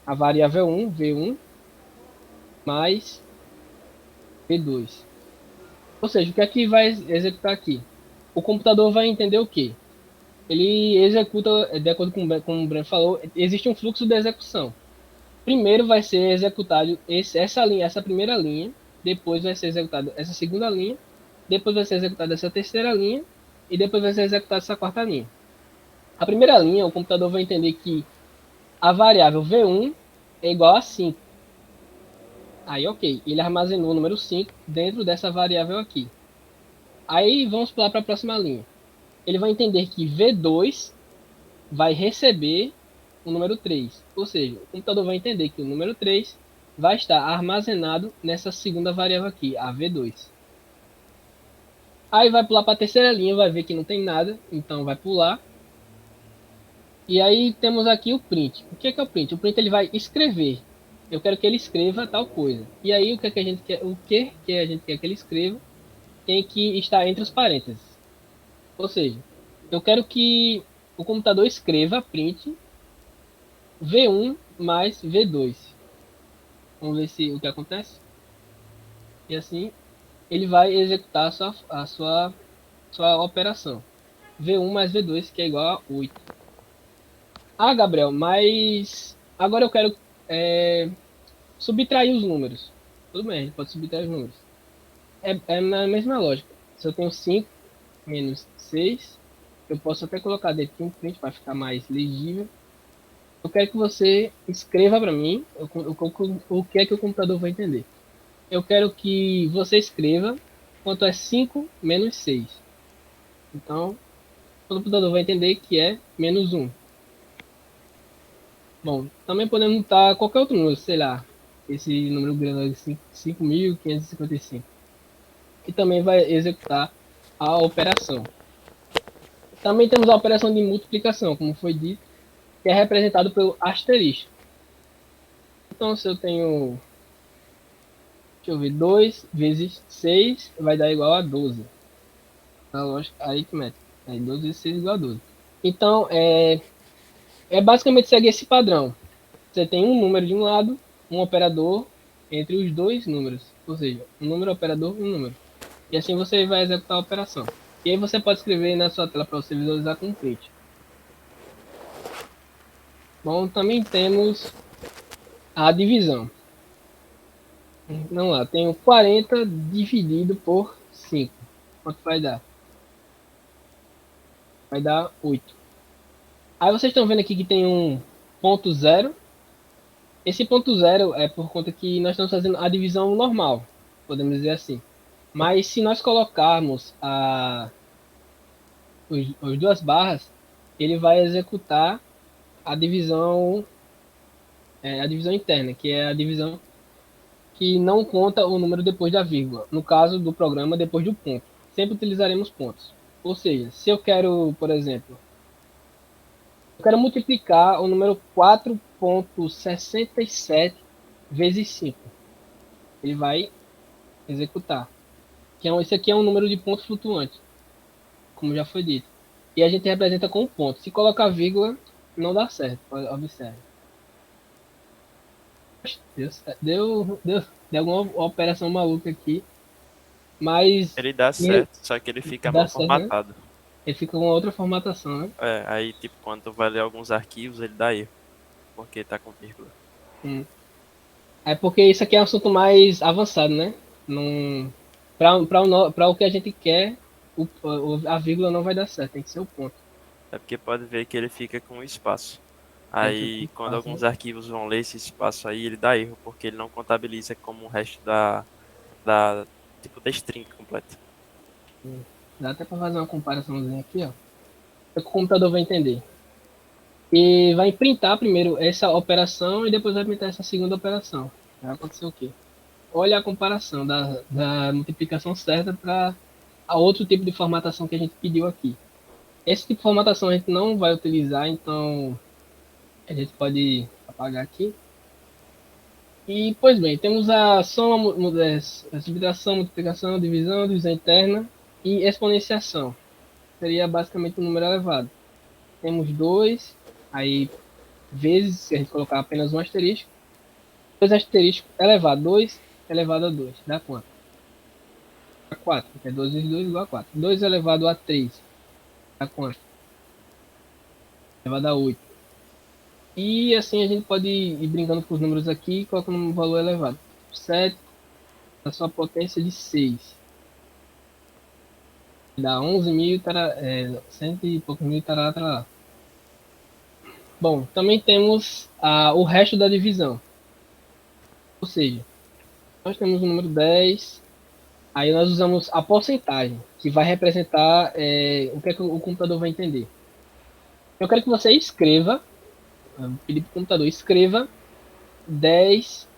a variável 1, V1, mais V2. Ou seja, o que é que vai executar aqui? O computador vai entender o quê? Ele executa, de acordo com o Breno falou, existe um fluxo de execução. Primeiro vai ser executado essa primeira linha, depois vai ser executada essa segunda linha, depois vai ser executada essa terceira linha, e depois vai ser executada essa quarta linha. A primeira linha, o computador vai entender que a variável V1 é igual a 5. Aí, ok. Ele armazenou o número 5 dentro dessa variável aqui. Aí, vamos pular para a próxima linha. Ele vai entender que V2 vai receber o número 3. Ou seja, o computador vai entender que o número 3 vai estar armazenado nessa segunda variável aqui, a V2. Aí vai pular para a terceira linha, vai ver que não tem nada, então vai pular. E aí temos aqui o print. O que é o print? O print ele vai escrever. Eu quero que ele escreva tal coisa. E aí o que é que a gente quer, a gente quer que ele escreva tem que estar entre os parênteses. Ou seja, eu quero que o computador escreva print V1 mais V2. Vamos ver se o que acontece. E assim ele vai executar a sua operação. V1 mais V2, que é igual a 8. Ah, Gabriel, mas agora eu quero subtrair os números. Tudo bem, a gente pode subtrair os números. É na mesma lógica. Se eu tenho 5 menos 6, eu posso até colocar dentro de um print para ficar mais legível. Eu quero que você escreva para mim o que é que o computador vai entender. Eu quero que você escreva quanto é 5 menos 6. Então, o computador vai entender que é menos 1. Bom, também podemos botar qualquer outro número, sei lá, esse número grande é 5.555, que também vai executar a operação. Também temos a operação de multiplicação, como foi dito, que é representado pelo asterisco. Então, se eu tenho, deixa eu ver, 2 vezes 6 vai dar igual a 12. Na lógica aritmética. 12 vezes 6 igual a 12. Então, basicamente segue esse padrão. Você tem um número de um lado, um operador entre os dois números. Ou seja, um número, operador e um número. E assim você vai executar a operação. E aí você pode escrever na sua tela para você visualizar com print. Bom, também temos a divisão. Vamos lá, tenho 40 dividido por 5. Quanto vai dar? Vai dar 8. Aí vocês estão vendo aqui que tem um ponto zero. Esse ponto zero é por conta que nós estamos fazendo a divisão normal, podemos dizer assim. Mas se nós colocarmos as duas barras, ele vai executar a divisão interna, que é a divisão que não conta o número depois da vírgula. No caso do programa, depois do ponto. Sempre utilizaremos pontos. Ou seja, se eu quero, por exemplo, eu quero multiplicar o número 4,67 vezes 5. Ele vai executar. Esse aqui é um número de pontos flutuantes, como já foi dito. E a gente representa com um ponto. Se colocar vírgula, não dá certo. Observe. Deu alguma operação maluca aqui. Mas Ele dá certo, só que ele fica mal formatado. Né? Ele fica com outra formatação, né? Aí tipo, quando tu vai ler alguns arquivos, ele dá erro. Porque tá com vírgula. É porque isso aqui é um assunto mais avançado, né? Para o que a gente quer, a vírgula não vai dar certo, tem que ser o ponto. É porque pode ver que ele fica com espaço. Aí quando alguns arquivos vão ler esse espaço aí, ele dá erro, porque ele não contabiliza como o resto da string completa. Dá até para fazer uma comparaçãozinha aqui, ó. O computador vai entender. E vai printar primeiro essa operação e depois vai printar essa segunda operação. Vai acontecer o quê? Olha a comparação da multiplicação certa para a outro tipo de formatação que a gente pediu aqui. Esse tipo de formatação a gente não vai utilizar, então a gente pode apagar aqui. E, pois bem, temos a soma, a subtração, multiplicação, divisão interna e exponenciação. Seria basicamente um número elevado. Temos 2, aí vezes, se a gente colocar apenas um asterisco. 2 asterisco elevado, 2 elevado a 2, dá quanto? Dá 4, porque 2 vezes 2 igual a 4. 2 elevado a 3, dá quanto? Elevado a 8. E assim a gente pode ir brincando com os números aqui e colocando um valor elevado. 7, a sua potência de 6. Dá 11 mil, 100 e poucos mil, tará. Bom, também temos o resto da divisão. Ou seja, nós temos o número 10, aí nós usamos a porcentagem, que vai representar o que, é que o computador vai entender. Eu quero que você escreva, pedir para o computador, escreva 10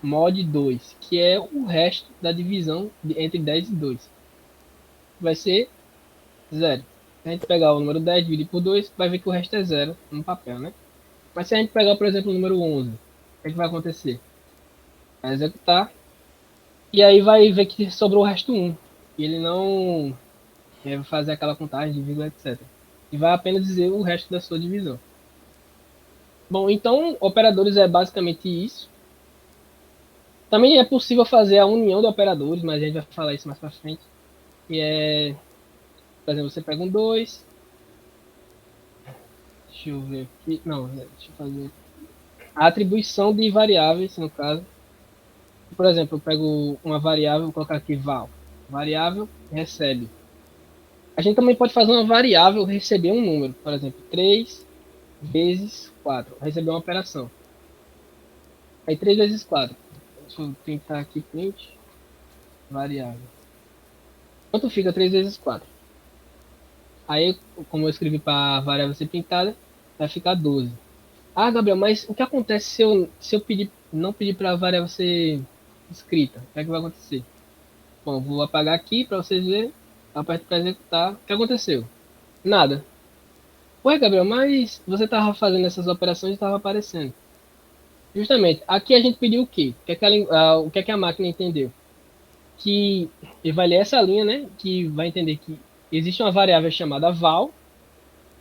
mod 2, que é o resto da divisão entre 10 e 2. Vai ser 0. Se a gente pegar o número 10 e dividir por 2, vai ver que o resto é 0 no papel, né? Mas se a gente pegar, por exemplo, o número 11, o que, é que vai acontecer? Vai executar, e aí vai ver que sobrou o resto 1. E ele não vai fazer aquela contagem de vírgula, etc. E vai apenas dizer o resto da sua divisão. Bom, então, operadores é basicamente isso. Também é possível fazer a união de operadores, mas a gente vai falar isso mais pra frente. Que é, por exemplo, você pega um 2. Deixa eu ver aqui. Não, deixa eu fazer. A atribuição de variáveis, no caso. Por exemplo, eu pego uma variável, vou colocar aqui val. Variável recebe. A gente também pode fazer uma variável receber um número. Por exemplo, 3 vezes 4. Receber uma operação. Aí 3 vezes 4. Deixa eu tentar aqui print. Variável. Quanto fica 3 vezes 4? Aí, como eu escrevi para a variável ser pintada, vai ficar 12. Ah, Gabriel, mas o que acontece se eu não pedir para a variável ser escrita? O que é que vai acontecer? Bom, vou apagar aqui para vocês verem. Aperto para executar. O que aconteceu? Nada. Ué, Gabriel, mas você estava fazendo essas operações e estava aparecendo. Justamente, aqui a gente pediu o quê? O que é que a máquina entendeu? Que ele vai ler essa linha, né? Que vai entender que existe uma variável chamada val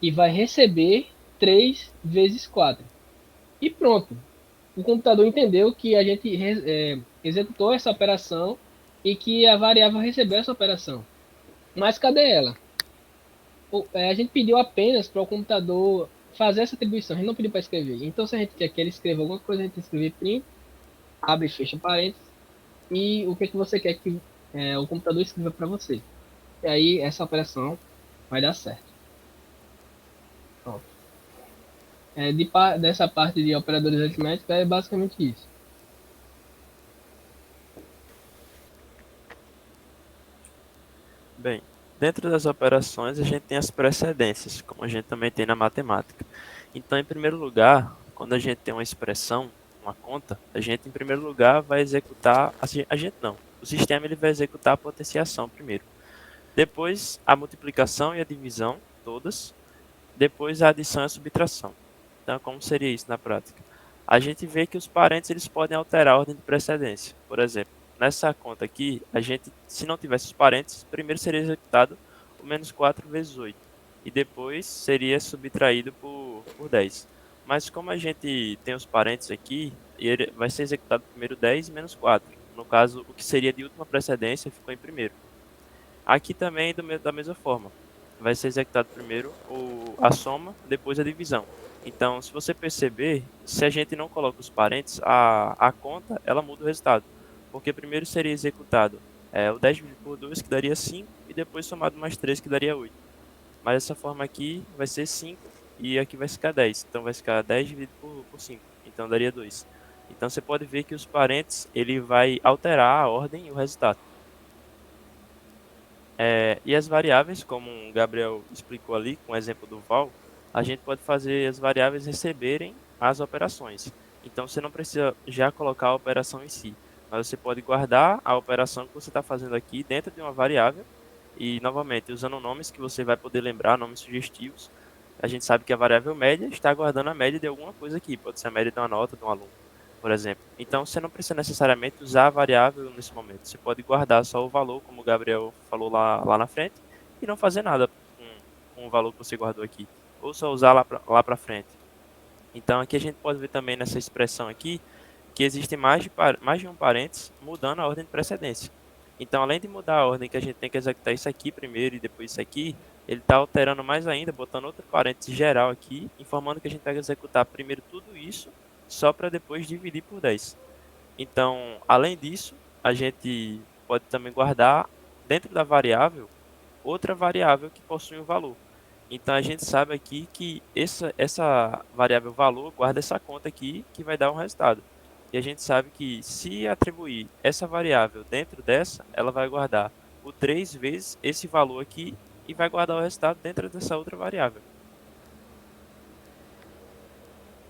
e vai receber 3 vezes 4. E pronto. O computador entendeu que a gente executou essa operação e que a variável recebeu essa operação. Mas cadê ela? A gente pediu apenas para o computador fazer essa atribuição, a gente não pediu para escrever. Então, se a gente quer que ele escreva alguma coisa, a gente escreve print, abre e fecha parênteses, e o que, que você quer que o computador escreva para você. E aí, essa operação vai dar certo. Pronto. Dessa parte de operadores aritméticos, é basicamente isso. Bem, dentro das operações a gente tem as precedências, como a gente também tem na matemática. Então, em primeiro lugar, quando a gente tem uma expressão, uma conta, a gente em primeiro lugar vai executar, a gente não, o sistema ele vai executar a potenciação primeiro. Depois a multiplicação e a divisão, todas. Depois a adição e a subtração. Então, como seria isso na prática? A gente vê que os parentes eles podem alterar a ordem de precedência. Por exemplo, nessa conta aqui, a gente, se não tivesse os parentes, primeiro seria executado o menos 4 vezes 8. E depois seria subtraído por 10. Mas como a gente tem os parentes aqui, ele vai ser executado primeiro 10 menos 4. No caso, o que seria de última precedência ficou em primeiro. Aqui também da mesma forma. Vai ser executado primeiro a soma, depois a divisão. Então, se você perceber, se a gente não coloca os parentes, a conta ela muda o resultado. Porque primeiro seria executado o 10 dividido por 2, que daria 5, e depois somado mais 3, que daria 8. Mas dessa forma aqui vai ser 5, e aqui vai ficar 10. Então vai ficar 10 dividido por 5, então daria 2. Então você pode ver que os parentes ele vai alterar a ordem e o resultado. E as variáveis, como o Gabriel explicou ali, com o exemplo do val, a gente pode fazer as variáveis receberem as operações. Então você não precisa já colocar a operação em si, mas você pode guardar a operação que você está fazendo aqui dentro de uma variável e, novamente, usando nomes que você vai poder lembrar, nomes sugestivos. A gente sabe que a variável média está guardando a média de alguma coisa aqui, pode ser a média de uma nota de um aluno, por exemplo. Então você não precisa necessariamente usar a variável nesse momento. Você pode guardar só o valor, como o Gabriel falou lá na frente, e não fazer nada com o valor que você guardou aqui. Ou só usar lá para frente. Então aqui a gente pode ver também nessa expressão aqui, que existe mais de um parênteses mudando a ordem de precedência. Então, além de mudar a ordem que a gente tem que executar isso aqui primeiro e depois isso aqui, ele está alterando mais ainda, botando outro parênteses geral aqui, informando que a gente vai executar primeiro tudo isso, só para depois dividir por 10. Então, além disso, a gente pode também guardar dentro da variável outra variável que possui um valor. Então a gente sabe aqui que essa variável valor guarda essa conta aqui que vai dar um resultado. E a gente sabe que se atribuir essa variável dentro dessa, ela vai guardar o 3 vezes esse valor aqui e vai guardar o resultado dentro dessa outra variável.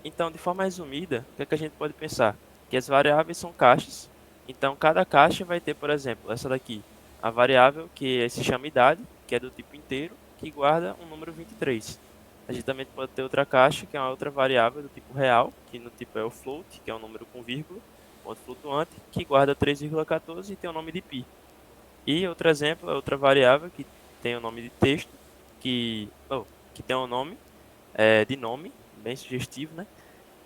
Então, de forma resumida, o que é que a gente pode pensar? Que as variáveis são caixas. Então, cada caixa vai ter, por exemplo, essa daqui, a variável que se chama idade, que é do tipo inteiro, que guarda um número 23. A gente também pode ter outra caixa, que é uma outra variável do tipo real, que no tipo é o float, que é um número com vírgula, ponto flutuante, que guarda 3,14 e tem o nome de pi. E outro exemplo é outra variável que tem o nome de texto, que tem um nome de nome, bem sugestivo, né?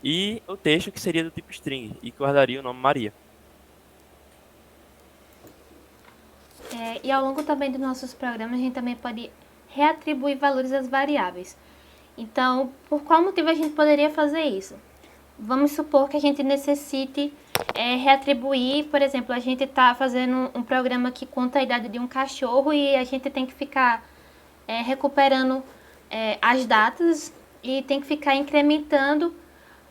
E o texto que seria do tipo string e guardaria o nome Maria. E ao longo também dos nossos programas, a gente também pode reatribuir valores às variáveis. Então, por qual motivo a gente poderia fazer isso? Vamos supor que a gente necessite reatribuir, por exemplo, a gente está fazendo um programa que conta a idade de um cachorro e a gente tem que ficar recuperando as datas e tem que ficar incrementando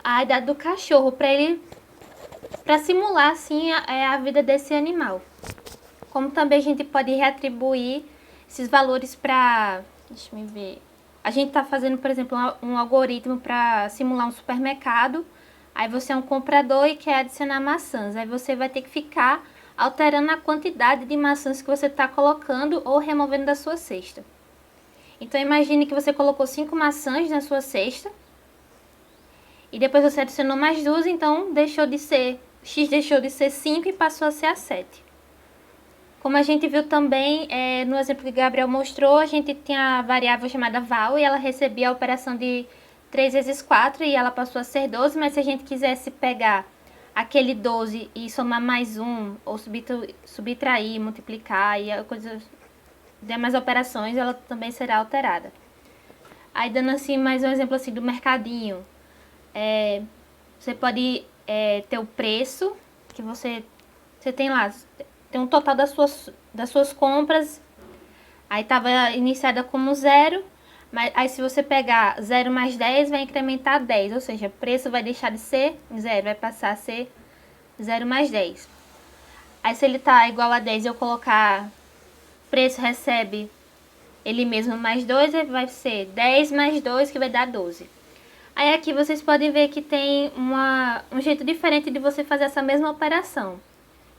a idade do cachorro para simular assim a vida desse animal. Como também a gente pode reatribuir esses valores para, deixa eu ver. A gente está fazendo, por exemplo, um algoritmo para simular um supermercado. Aí você é um comprador e quer adicionar maçãs. Aí você vai ter que ficar alterando a quantidade de maçãs que você está colocando ou removendo da sua cesta. Então imagine que você colocou 5 maçãs na sua cesta. E depois você adicionou mais 2, então X deixou de ser 5 e passou a ser a 7. Como a gente viu também no exemplo que Gabriel mostrou, a gente tinha a variável chamada val e ela recebia a operação de 3 vezes 4 e ela passou a ser 12, mas se a gente quisesse pegar aquele 12 e somar mais 1, ou subtrair, multiplicar e coisas, demais operações, ela também será alterada. Aí dando assim mais um exemplo assim do mercadinho, você pode ter o preço que você tem lá. Tem um total das suas compras. Aí estava iniciada como 0. Mas aí se você pegar 0 mais 10, vai incrementar 10. Ou seja, o preço vai deixar de ser 0, vai passar a ser 0 mais 10. Aí se ele está igual a 10 e eu colocar preço recebe ele mesmo mais 2, vai ser 10 mais 2, que vai dar 12. Aí aqui vocês podem ver que tem um jeito diferente de você fazer essa mesma operação.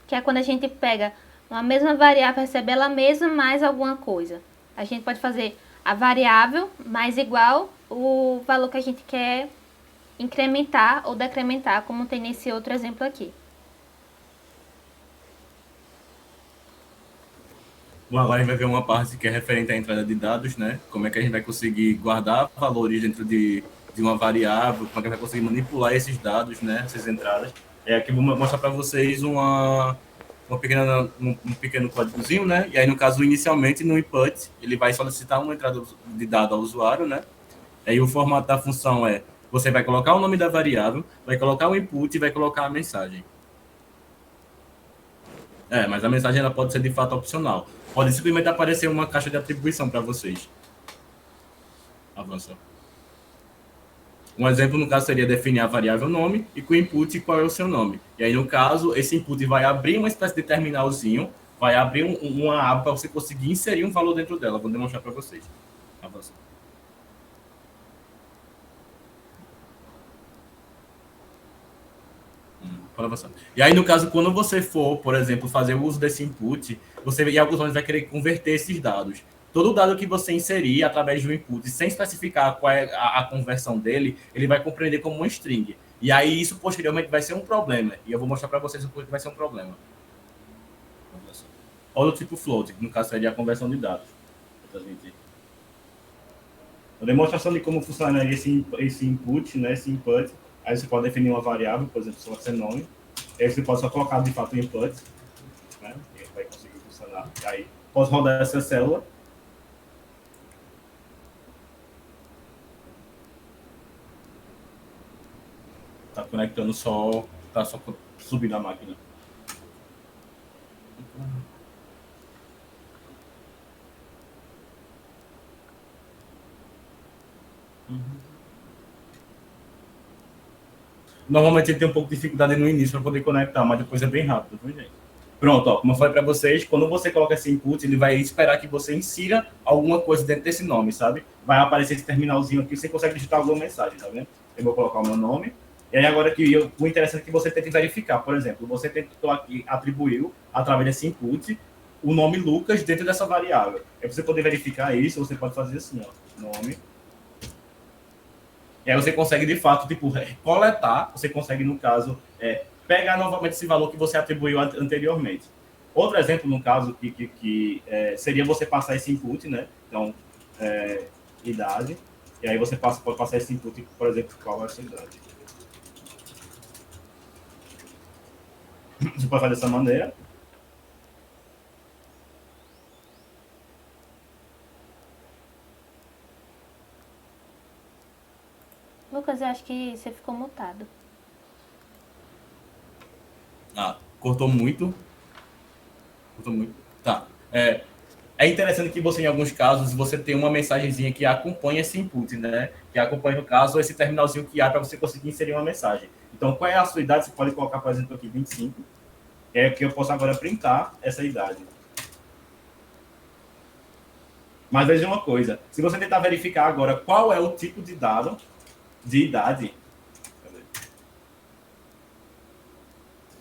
Que é quando a gente pega uma mesma variável, recebe ela mesma mais alguma coisa. A gente pode fazer a variável mais igual o valor que a gente quer incrementar ou decrementar, como tem nesse outro exemplo aqui. Bom, agora a gente vai ver uma parte que é referente à entrada de dados, né? Como é que a gente vai conseguir guardar valores dentro de uma variável, como é que a gente vai conseguir manipular esses dados, né? Essas entradas. Aqui eu vou mostrar para vocês um pequeno códigozinho, né? E aí, no caso, inicialmente, no input, ele vai solicitar uma entrada de dado ao usuário, né? Aí o formato da função você vai colocar o nome da variável, vai colocar o input e vai colocar a mensagem. Mas a mensagem ela pode ser de fato opcional. Pode simplesmente aparecer uma caixa de atribuição para vocês. Avança. Um exemplo, no caso, seria definir a variável nome e com o input qual é o seu nome. E aí, no caso, esse input vai abrir uma espécie de terminalzinho, vai abrir uma aba para você conseguir inserir um valor dentro dela. Vou demonstrar para vocês. Avança. E aí, no caso, quando você for, por exemplo, fazer o uso desse input, você em alguns momentos vai querer converter esses dados. Todo dado que você inserir através do input, sem especificar qual é a conversão dele, ele vai compreender como uma string. E aí, isso posteriormente vai ser um problema. E eu vou mostrar para vocês o que vai ser um problema. Ou do tipo float, que no caso seria a conversão de dados. A demonstração de como funciona esse input, né, esse input. Aí você pode definir uma variável, por exemplo, se você nome. Aí você pode só colocar de fato o input, né? E vai conseguir funcionar. Aí posso rodar essa célula. Tá conectando só, tá só subindo a máquina. Normalmente ele tem um pouco de dificuldade no início para poder conectar, mas depois é bem rápido, viu, gente? Pronto, ó, como eu falei para vocês, quando você coloca esse input, ele vai esperar que você insira alguma coisa dentro desse nome, sabe? Vai aparecer esse terminalzinho aqui, você consegue digitar alguma mensagem, tá vendo? Eu vou colocar o meu nome. E aí agora o interessante é que você tente verificar, por exemplo, você tentou aqui, atribuiu, através desse input, o nome Lucas dentro dessa variável. Para você poder verificar isso, você pode fazer assim, ó, nome. E aí você consegue, de fato, tipo, coletar, você consegue, no caso, pegar novamente esse valor que você atribuiu anteriormente. Outro exemplo, no caso, que seria você passar esse input, né? Então, idade, e aí você pode passar esse input, por exemplo, qual é a sua idade. Você pode fazer dessa maneira. Lucas, eu acho que você ficou mutado. Ah, cortou muito. Cortou muito. Tá. É interessante que você, em alguns casos, você tem uma mensagenzinha que acompanha esse input, né? Que acompanha, no caso, esse terminalzinho que há para você conseguir inserir uma mensagem. Então, qual é a sua idade? Você pode colocar, por exemplo, aqui 25. É que eu posso agora printar essa idade. Mas veja uma coisa. Se você tentar verificar agora qual é o tipo de dado de idade,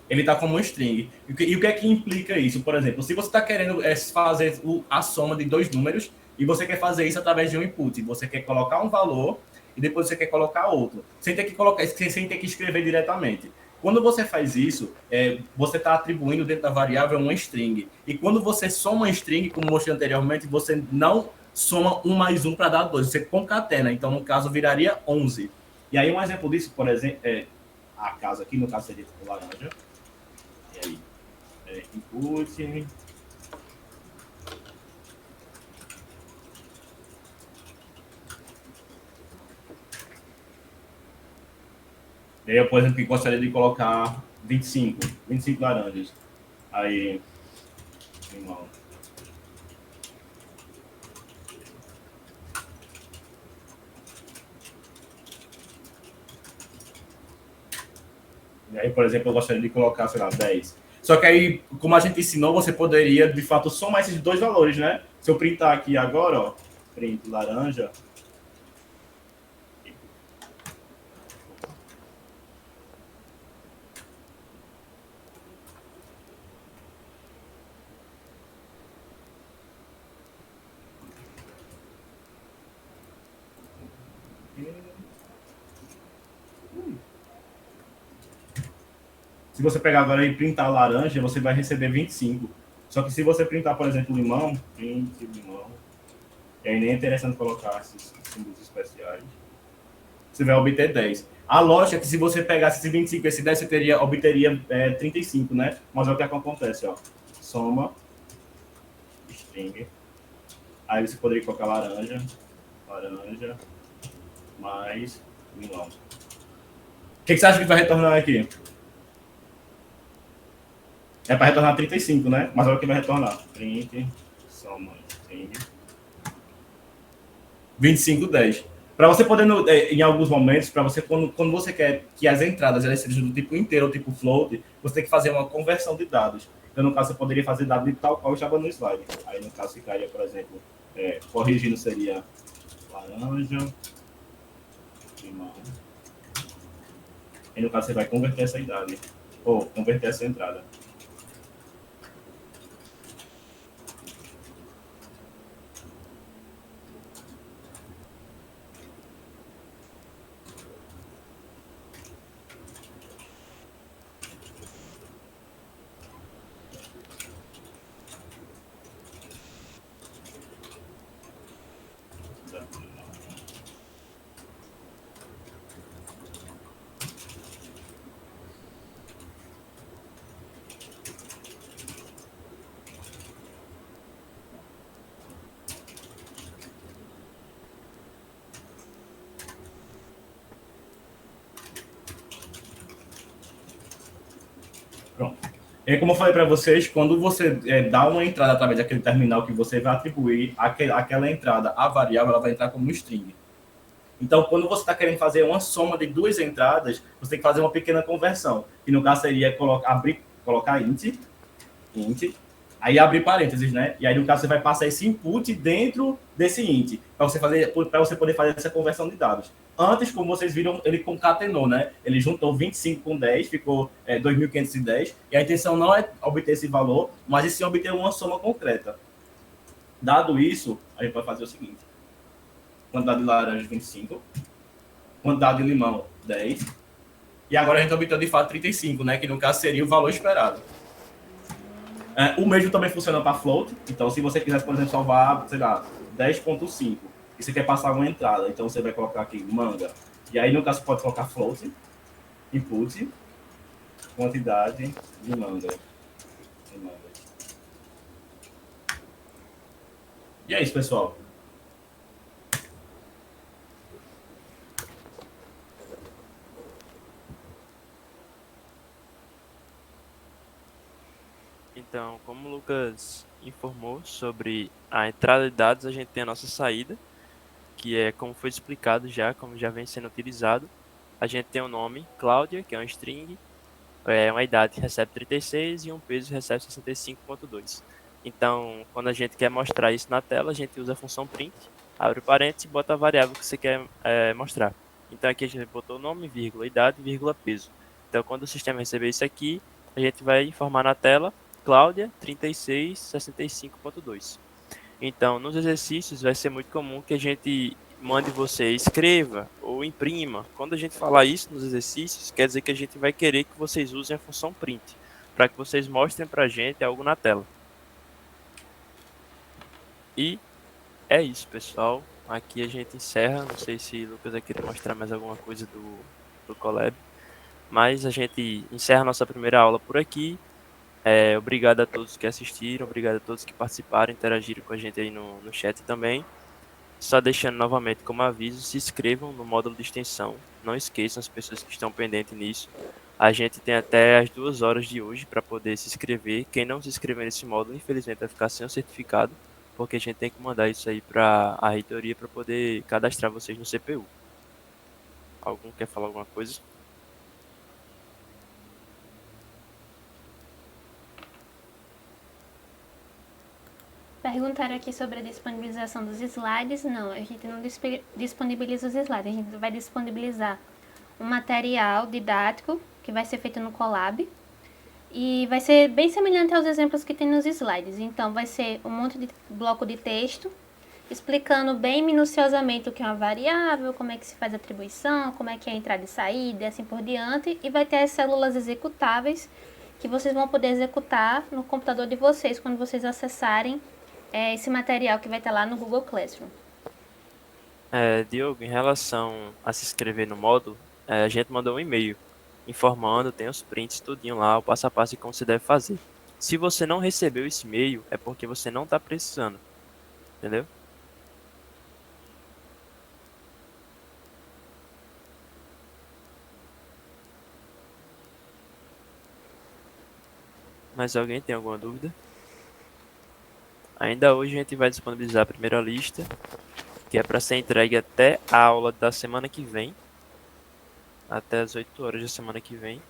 ele está como um string. E o que é que implica isso? Por exemplo, se você está querendo fazer a soma de dois números e você quer fazer isso através de um input, você quer colocar um valor e depois você quer colocar outro, sem ter que escrever diretamente. Quando você faz isso, você está atribuindo dentro da variável uma string. E quando você soma uma string, como mostrei anteriormente, você não soma 1 mais 1 para dar 2, você concatena. Então, no caso, viraria 11. E aí, um exemplo disso, por exemplo, a casa aqui, no caso, seria tipo laranja. E aí, input. E aí eu, por exemplo, gostaria de colocar 25 laranjas. Aí, limão. E aí, por exemplo, eu gostaria de colocar, sei lá, 10. Só que aí, como a gente ensinou, você poderia, de fato, somar esses dois valores, né? Se eu printar aqui agora, ó, print laranja. Se você pegar agora e printar laranja, você vai receber 25. Só que se você printar, por exemplo, limão, print limão, e aí nem é interessante colocar esses símbolos especiais, você vai obter 10. A lógica é que se você pegasse esse 25 e esse 10, você obteria 35, né? Mas é o que acontece, ó. Soma, string, aí você poderia colocar laranja, mais limão. O que você acha que vai retornar aqui? É para retornar 35, né? Mas olha o que vai retornar. Print, soma, string. 25, 10. Para você poder, em alguns momentos, para você, quando você quer que as entradas elas sejam do tipo inteiro ou tipo float, você tem que fazer uma conversão de dados. Então, no caso, você poderia fazer dado de tal qual estava no slide. Aí, no caso, ficaria, por exemplo, corrigindo seria laranja, limão. E, no caso, você vai converter essa idade. Ou converter essa entrada. Pronto. E como eu falei para vocês, quando você dá uma entrada através daquele terminal que você vai atribuir aquela entrada à variável, ela vai entrar como string. Então, quando você está querendo fazer uma soma de duas entradas, você tem que fazer uma pequena conversão, que no caso seria colocar int, aí abrir parênteses, né? E aí, no caso, você vai passar esse input dentro desse int, para você poder fazer essa conversão de dados. Antes, como vocês viram, ele concatenou, né? Ele juntou 25 com 10, ficou 2.510, e a intenção não é obter esse valor, mas sim obter uma soma concreta. Dado isso, a gente pode fazer o seguinte. Quantidade de laranja, 25. Quantidade de limão, 10. E agora a gente obteve, de fato, 35, né? Que no caso seria o valor esperado. O mesmo também funciona para float. Então, se você quiser, por exemplo, salvar, sei lá, 10.5, e você quer passar uma entrada, então você vai colocar aqui manga. E aí, no caso, você pode colocar float, input, quantidade de manga. E é isso, pessoal. Então, como o Lucas informou sobre a entrada de dados, a gente tem a nossa saída, que é como foi explicado já, como já vem sendo utilizado. A gente tem o nome Cláudia, que é um string, uma idade recebe 36 e um peso recebe 65.2. Então, quando a gente quer mostrar isso na tela, a gente usa a função print, abre parênteses e bota a variável que você quer mostrar. Então, aqui a gente botou o nome, vírgula, idade, vírgula, peso. Então, quando o sistema receber isso aqui, a gente vai informar na tela Cláudia 3665.2. Então, nos exercícios vai ser muito comum que a gente mande você escreva ou imprima. Quando a gente falar isso nos exercícios, quer dizer que a gente vai querer que vocês usem a função print, para que vocês mostrem para a gente algo na tela. E é isso, pessoal. Aqui a gente encerra. Não sei se o Lucas vai querer mostrar mais alguma coisa do Colab, mas a gente encerra a nossa primeira aula por aqui. Obrigado a todos que assistiram, obrigado a todos que participaram, interagiram com a gente aí no chat também. Só deixando novamente como aviso, se inscrevam no módulo de extensão. Não esqueçam as pessoas que estão pendentes nisso. A gente tem até as 2 horas de hoje para poder se inscrever. Quem não se inscrever nesse módulo, infelizmente, vai ficar sem o certificado, porque a gente tem que mandar isso aí para a reitoria para poder cadastrar vocês no CPU. Algum quer falar alguma coisa? Perguntaram aqui sobre a disponibilização dos slides. Não, a gente não disponibiliza os slides. A gente vai disponibilizar um material didático que vai ser feito no Colab. E vai ser bem semelhante aos exemplos que tem nos slides. Então, vai ser um monte de bloco de texto explicando bem minuciosamente o que é uma variável, como é que se faz a atribuição, como é que é a entrada e saída, e assim por diante. E vai ter as células executáveis que vocês vão poder executar no computador de vocês quando vocês acessarem esse material que vai estar lá no Google Classroom. Diogo, em relação a se inscrever no módulo, a gente mandou um e-mail informando, tem os prints, tudinho lá, o passo a passo de como você deve fazer. Se você não recebeu esse e-mail, é porque você não está precisando, entendeu? Mas alguém tem alguma dúvida? Ainda hoje a gente vai disponibilizar a primeira lista, que é para ser entregue até a aula da semana que vem, até as 8 horas da semana que vem,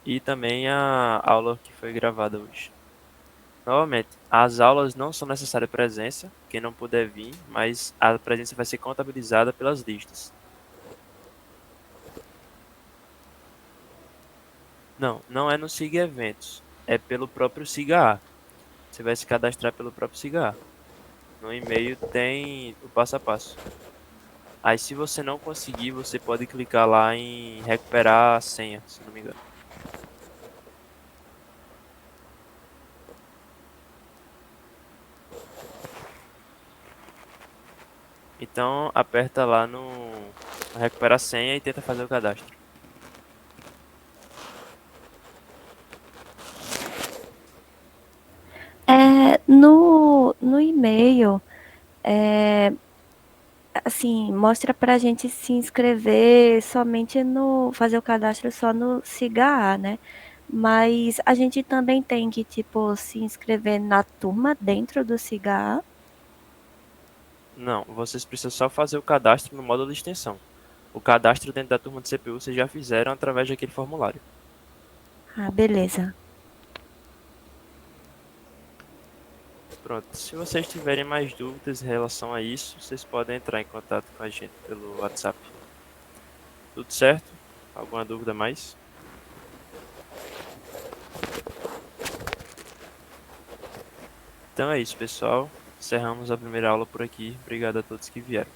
e também a aula que foi gravada hoje. Novamente, as aulas não são necessárias presença, quem não puder vir, mas a presença vai ser contabilizada pelas listas. Não, não é no Siga Eventos, é pelo próprio Siga A. Você vai se cadastrar pelo próprio Siga A. No e-mail tem o passo a passo. Aí se você não conseguir, você pode clicar lá em recuperar a senha, se não me engano. Então aperta lá no recuperar a senha e tenta fazer o cadastro. No e-mail, assim, mostra pra gente se inscrever somente fazer o cadastro só no SIGA, né? Mas a gente também tem que, tipo, se inscrever na turma dentro do SIGA. Não, vocês precisam só fazer o cadastro no módulo de extensão. O cadastro dentro da turma de CPU vocês já fizeram através daquele formulário. Ah, beleza. Pronto, se vocês tiverem mais dúvidas em relação a isso, vocês podem entrar em contato com a gente pelo WhatsApp. Tudo certo? Alguma dúvida mais? Então é isso, pessoal. Encerramos a primeira aula por aqui. Obrigado a todos que vieram.